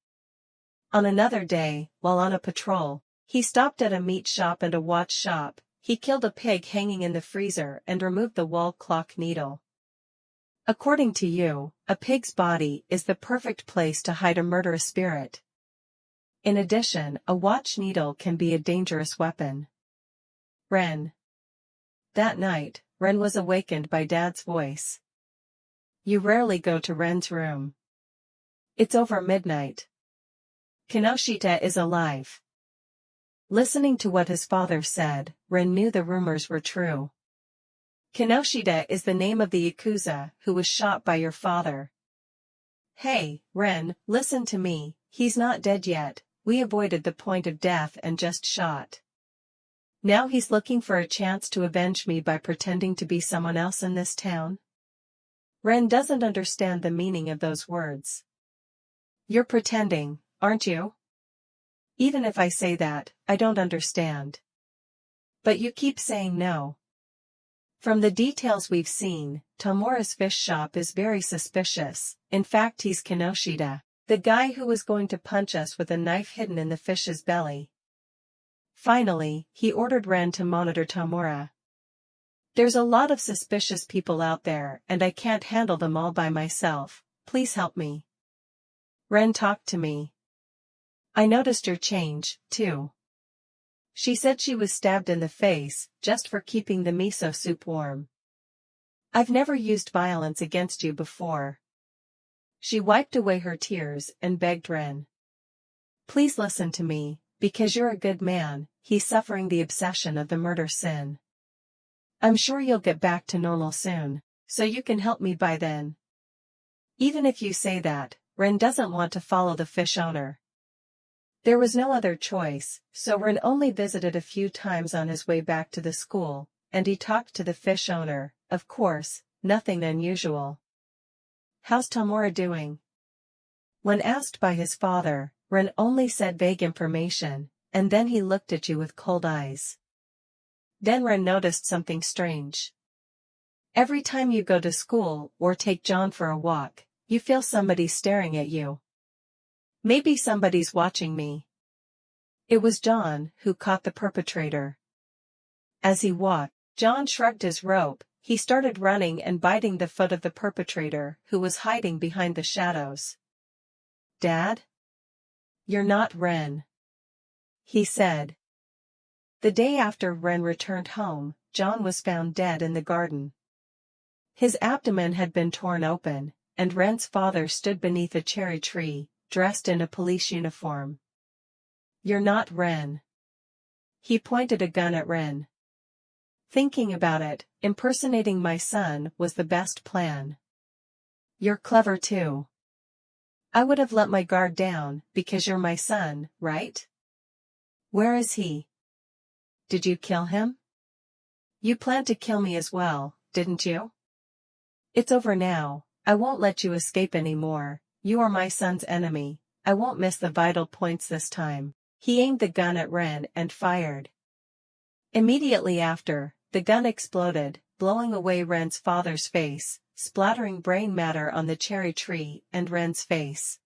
On another day, while on a patrol, he stopped at a meat shop and a watch shop. He killed a pig hanging in the freezer and removed the wall clock needle. According to you, a pig's body is the perfect place to hide a murderous spirit. In addition, a watch needle can be a dangerous weapon. Ren. That night, Ren was awakened by Dad's voice. You rarely go to Ren's room. It's over midnight. Kinoshita is alive. Listening to what his father said, Ren knew the rumors were true. Kinoshita is the name of the Yakuza who was shot by your father. Hey, Ren, listen to me, he's not dead yet, we avoided the point of death and just shot. Now he's looking for a chance to avenge me by pretending to be someone else in this town? Ren doesn't understand the meaning of those words. You're pretending, aren't you? Even if I say that, I don't understand. But you keep saying no. From the details we've seen, Tamura's fish shop is very suspicious. In fact, he's Kinoshita, the guy who was going to punch us with a knife hidden in the fish's belly. Finally, he ordered Ren to monitor Tamura. There's a lot of suspicious people out there and I can't handle them all by myself, please help me. Ren talked to me. I noticed your change, too. She said she was stabbed in the face, just for keeping the miso soup warm. I've never used violence against you before. She wiped away her tears and begged Ren. Please listen to me, because you're a good man, he's suffering the obsession of the murder sin. I'm sure you'll get back to normal soon, so you can help me by then. Even if you say that, Ren doesn't want to follow the fish owner. There was no other choice, so Ren only visited a few times on his way back to the school, and he talked to the fish owner, of course, nothing unusual. How's Tamura doing? When asked by his father, Ren only said vague information, and then he looked at you with cold eyes. Then Ren noticed something strange. Every time you go to school or take John for a walk, you feel somebody staring at you. Maybe somebody's watching me. It was John who caught the perpetrator. As he walked, John shrugged his rope, he started running and biting the foot of the perpetrator who was hiding behind the shadows. Dad? You're not Ren. He said. The day after Ren returned home, John was found dead in the garden. His abdomen had been torn open, and Ren's father stood beneath a cherry tree, dressed in a police uniform. You're not Ren. He pointed a gun at Ren. Thinking about it, impersonating my son was the best plan. You're clever too. I would have let my guard down, because you're my son, right? Where is he? Did you kill him? You planned to kill me as well, didn't you? It's over now, I won't let you escape anymore, you are my son's enemy, I won't miss the vital points this time. He aimed the gun at Ren and fired. Immediately after, the gun exploded, blowing away Ren's father's face, splattering brain matter on the cherry tree and Ren's face.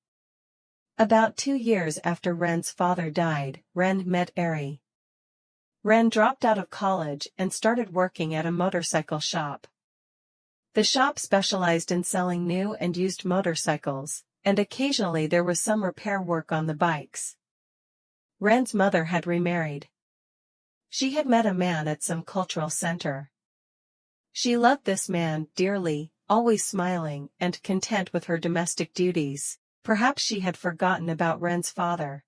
About 2 years after Ren's father died, Ren met Eri. Ren dropped out of college and started working at a motorcycle shop. The shop specialized in selling new and used motorcycles, and occasionally there was some repair work on the bikes. Ren's mother had remarried. She had met a man at some cultural center. She loved this man dearly, always smiling and content with her domestic duties. Perhaps she had forgotten about Ren's father.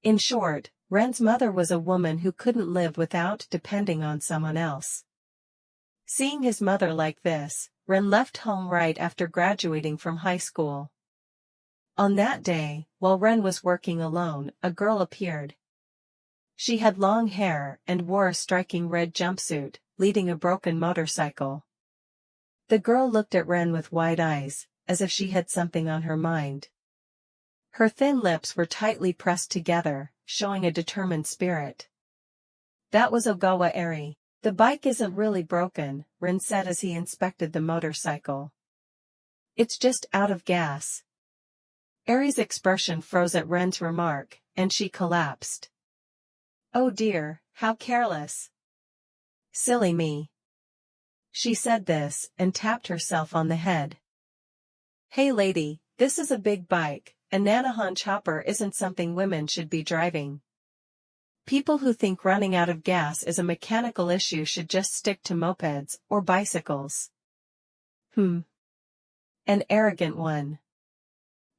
In short, Ren's mother was a woman who couldn't live without depending on someone else. Seeing his mother like this, Ren left home right after graduating from high school. On that day, while Ren was working alone, a girl appeared. She had long hair and wore a striking red jumpsuit, leading a broken motorcycle. The girl looked at Ren with wide eyes, as if she had something on her mind. Her thin lips were tightly pressed together, showing a determined spirit. That was Ogawa Eri. The bike isn't really broken, Ren said as he inspected the motorcycle. It's just out of gas. Eri's expression froze at Ren's remark, and she collapsed. Oh dear, how careless. Silly me. She said this, and tapped herself on the head. Hey lady, this is a big bike, a Nanahan chopper isn't something women should be driving. People who think running out of gas is a mechanical issue should just stick to mopeds or bicycles. An arrogant one.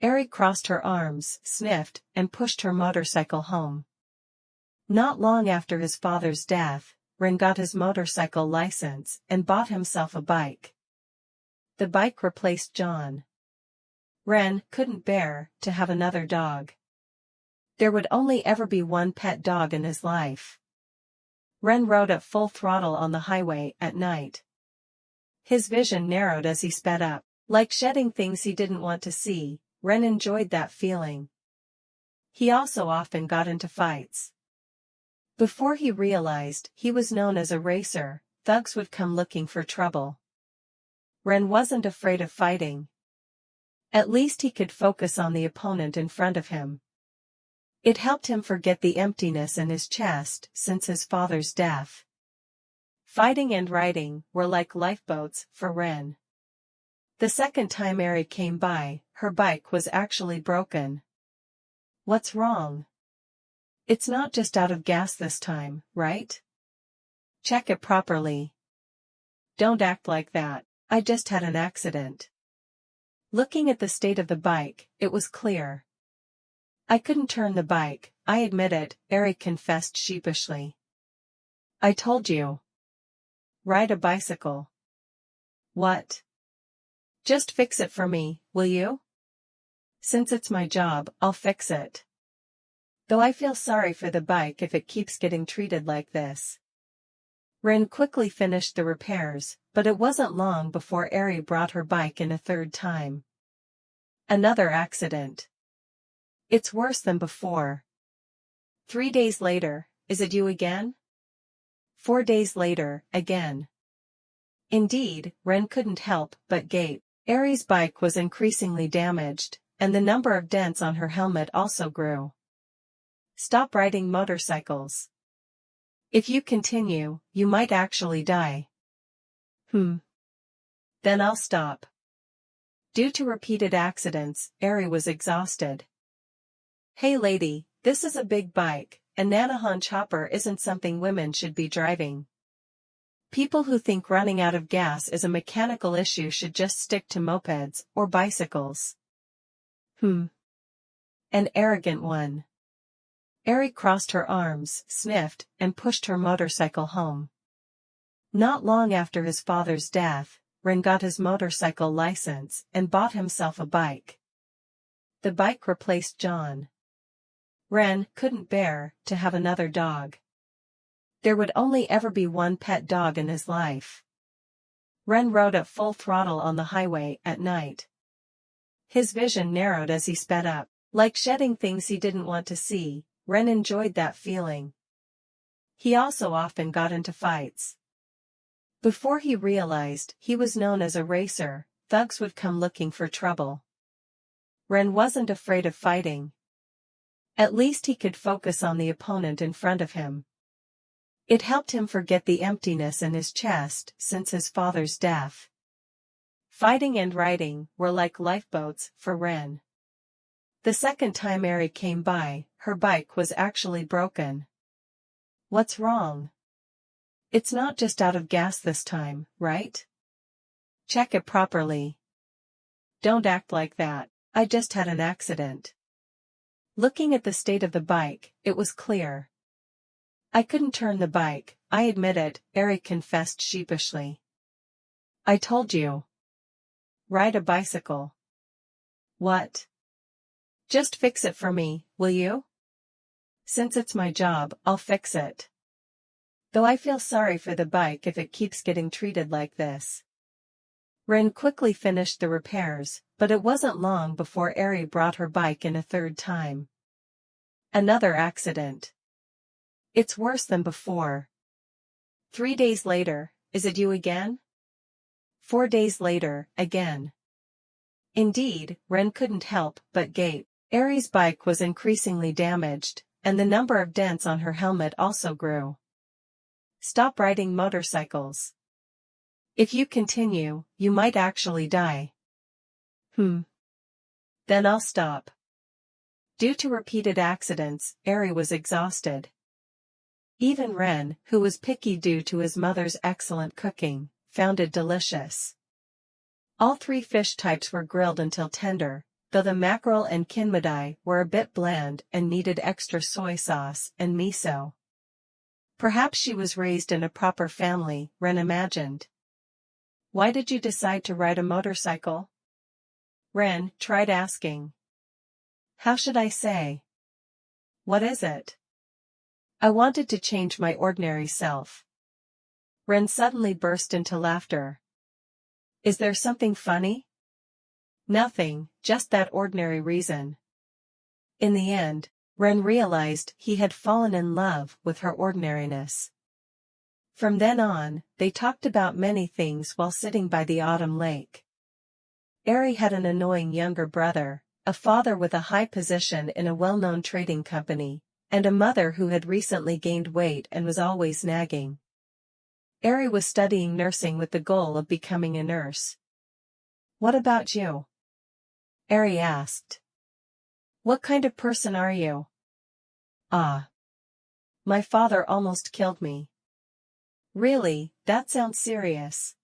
Eri crossed her arms, sniffed, and pushed her motorcycle home. Not long after his father's death, Ren got his motorcycle license and bought himself a bike. The bike replaced John. Ren couldn't bear to have another dog. There would only ever be one pet dog in his life. Ren rode at full throttle on the highway at night. His vision narrowed as he sped up. Like shedding things he didn't want to see, Ren enjoyed that feeling. He also often got into fights. Before he realized he was known as a racer, thugs would come looking for trouble. Ren wasn't afraid of fighting. At least he could focus on the opponent in front of him. It helped him forget the emptiness in his chest since his father's death. Fighting and riding were like lifeboats for Ren. The second time Eri came by, her bike was actually broken. What's wrong? It's not just out of gas this time, right? Check it properly. Don't act like that, I just had an accident. Looking at the state of the bike, it was clear. I couldn't turn the bike, I admit it, Eri confessed sheepishly. I told you. Ride a bicycle. What? Just fix it for me, will you? Since it's my job, I'll fix it. Though I feel sorry for the bike if it keeps getting treated like this. Ren quickly finished the repairs, but it wasn't long before Eri brought her bike in a third time. Another accident. It's worse than before. 3 days later, is it you again? 4 days later, again. Indeed, Ren couldn't help but gape. Eri's bike was increasingly damaged, and the number of dents on her helmet also grew. Stop riding motorcycles. If you continue, you might actually die. Then I'll stop. Due to repeated accidents, Eri was exhausted. Hey lady, this is a big bike, a Nanahan chopper isn't something women should be driving. People who think running out of gas is a mechanical issue should just stick to mopeds or bicycles. An arrogant one. Eri crossed her arms, sniffed, and pushed her motorcycle home. Not long after his father's death, Ren got his motorcycle license and bought himself a bike. The bike replaced John. Ren couldn't bear to have another dog. There would only ever be one pet dog in his life. Ren rode at full throttle on the highway at night. His vision narrowed as he sped up. Like shedding things he didn't want to see, Ren enjoyed that feeling. He also often got into fights. Before he realized he was known as a racer, thugs would come looking for trouble. Ren wasn't afraid of fighting. At least he could focus on the opponent in front of him. It helped him forget the emptiness in his chest since his father's death. Fighting and riding were like lifeboats for Ren. The second time Eri came by, her bike was actually broken. What's wrong? It's not just out of gas this time, right? Check it properly. Don't act like that, I just had an accident. Looking at the state of the bike, it was clear. I couldn't turn the bike, I admit it, Eri confessed sheepishly. I told you. Ride a bicycle. What? Just fix it for me, will you? Since it's my job, I'll fix it. Though I feel sorry for the bike if it keeps getting treated like this. Ren quickly finished the repairs, but it wasn't long before Eri brought her bike in a third time. Another accident. It's worse than before. 3 days later, is it you again? 4 days later, again. Indeed, Ren couldn't help but gape. Eri's bike was increasingly damaged, and the number of dents on her helmet also grew. Stop riding motorcycles. If you continue, you might actually die. Then I'll stop. Due to repeated accidents, Eri was exhausted. Even Ren, who was picky due to his mother's excellent cooking, found it delicious. All three fish types were grilled until tender, though the mackerel and kinmedai were a bit bland and needed extra soy sauce and miso. Perhaps she was raised in a proper family, Ren imagined. Why did you decide to ride a motorcycle? Ren tried asking. How should I say? What is it? I wanted to change my ordinary self. Ren suddenly burst into laughter. Is there something funny? Nothing, just that ordinary reason. In the end, Ren realized he had fallen in love with her ordinariness. From then on, they talked about many things while sitting by the autumn lake. Eri had an annoying younger brother, a father with a high position in a well-known trading company, and a mother who had recently gained weight and was always nagging. Eri was studying nursing with the goal of becoming a nurse. What about you? Eri asked. What kind of person are you? My father almost killed me. Really, that sounds serious.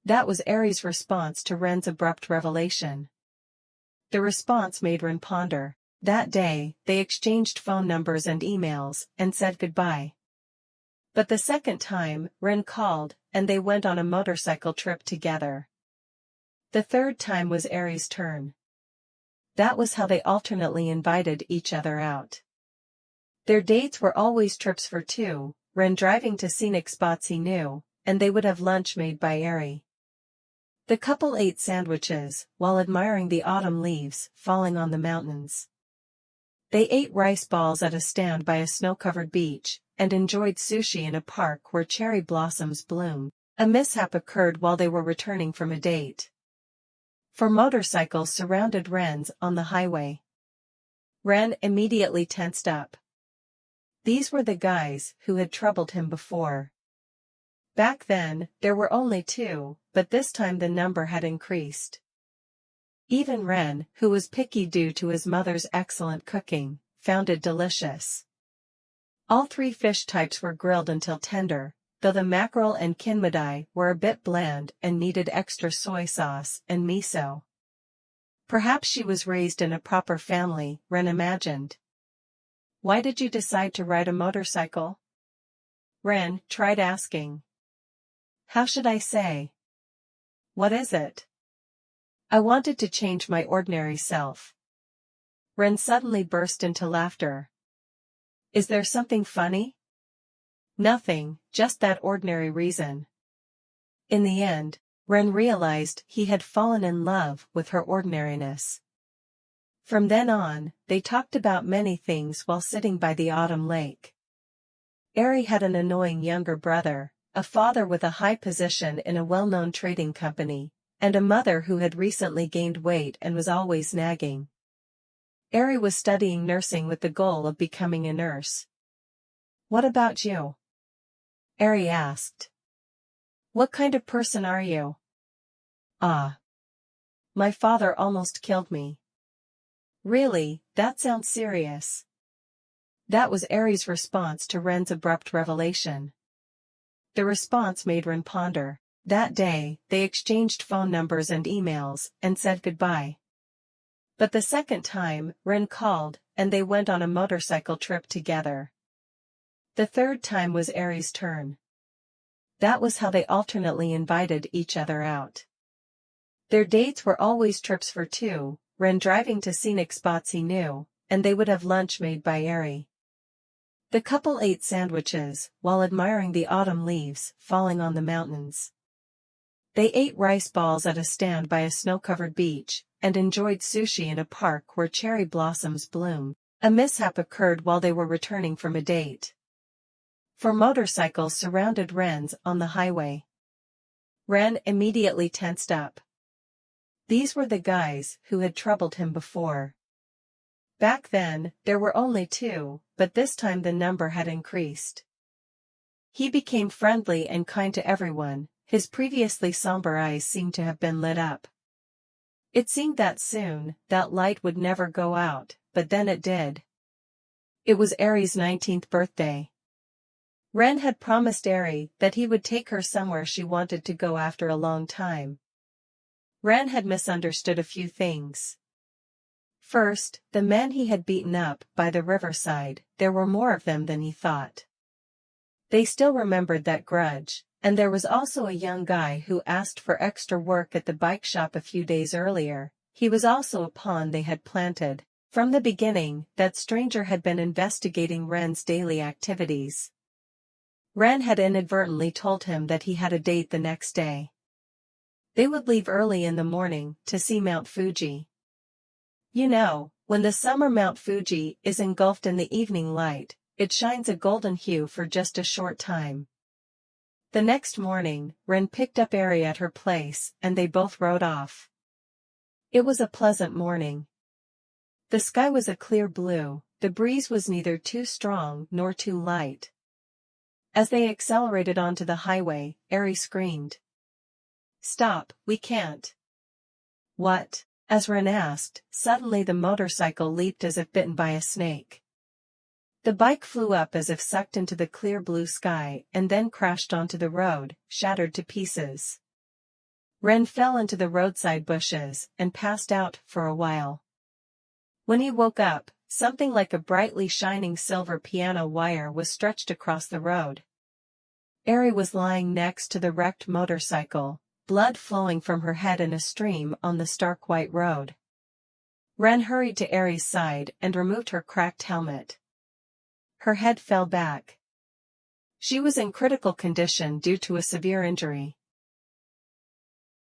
That was Eri's response to Ren's abrupt revelation. The response made Ren ponder. That day, they exchanged phone numbers and emails, and said goodbye. But the second time, Ren called, and they went on a motorcycle trip together. The third time was Eri's turn. That was how they alternately invited each other out. Their dates were always trips for two, Ren driving to scenic spots he knew, and they would have lunch made by Eri. The couple ate sandwiches, while admiring the autumn leaves falling on the mountains. They ate rice balls at a stand by a snow-covered beach, and enjoyed sushi in a park where cherry blossoms bloom. A mishap occurred while they were returning from a date. Four motorcycles surrounded Ren's on the highway. Ren immediately tensed up. These were the guys who had troubled him before. Back then, there were only two, but this time the number had increased. Even Ren, who was picky due to his mother's excellent cooking, found it delicious. All three fish types were grilled until tender, though the mackerel and kinmedai were a bit bland and needed extra soy sauce and miso. Perhaps she was raised in a proper family, Ren imagined. Why did you decide to ride a motorcycle? Ren tried asking. How should I say? What is it? I wanted to change my ordinary self. Ren suddenly burst into laughter. Is there something funny? Nothing, just that ordinary reason. In the end, Ren realized he had fallen in love with her ordinariness. From then on, they talked about many things while sitting by the autumn lake. Eri had an annoying younger brother, a father with a high position in a well-known trading company, and a mother who had recently gained weight and was always nagging. Eri was studying nursing with the goal of becoming a nurse. What about you? Eri asked. What kind of person are you? My father almost killed me. Really, that sounds serious. That was Eri's response to Ren's abrupt revelation. The response made Ren ponder. That day, they exchanged phone numbers and emails, and said goodbye. But the second time, Ren called, and they went on a motorcycle trip together. The third time was Eri's turn. That was how they alternately invited each other out. Their dates were always trips for two, Ren driving to scenic spots he knew, and they would have lunch made by Eri. The couple ate sandwiches, while admiring the autumn leaves falling on the mountains. They ate rice balls at a stand by a snow-covered beach, and enjoyed sushi in a park where cherry blossoms bloom. A mishap occurred while they were returning from a date. Four motorcycles surrounded Ren's on the highway. Ren immediately tensed up. These were the guys who had troubled him before. Back then, there were only two, but this time the number had increased. He became friendly and kind to everyone. His previously somber eyes seemed to have been lit up. It seemed that soon, that light would never go out, but then it did. It was Eri's 19th birthday. Ren had promised Eri that he would take her somewhere she wanted to go after a long time. Ren had misunderstood a few things. First, the men he had beaten up by the riverside, there were more of them than he thought. They still remembered that grudge, and there was also a young guy who asked for extra work at the bike shop a few days earlier. He was also a pawn they had planted. From the beginning, that stranger had been investigating Ren's daily activities. Ren had inadvertently told him that he had a date the next day. They would leave early in the morning to see Mount Fuji. You know, when the summer Mount Fuji is engulfed in the evening light, it shines a golden hue for just a short time. The next morning, Ren picked up Eri at her place, and they both rode off. It was a pleasant morning. The sky was a clear blue, the breeze was neither too strong nor too light. As they accelerated onto the highway, Eri screamed. "Stop, we can't." "What?" as Ren asked. Suddenly the motorcycle leaped as if bitten by a snake. The bike flew up as if sucked into the clear blue sky and then crashed onto the road, shattered to pieces. Ren fell into the roadside bushes and passed out for a while. When he woke up, something like a brightly shining silver piano wire was stretched across the road. Eri was lying next to the wrecked motorcycle, blood flowing from her head in a stream on the stark white road. Ren hurried to Eri's side and removed her cracked helmet. Her head fell back. She was in critical condition due to a severe injury.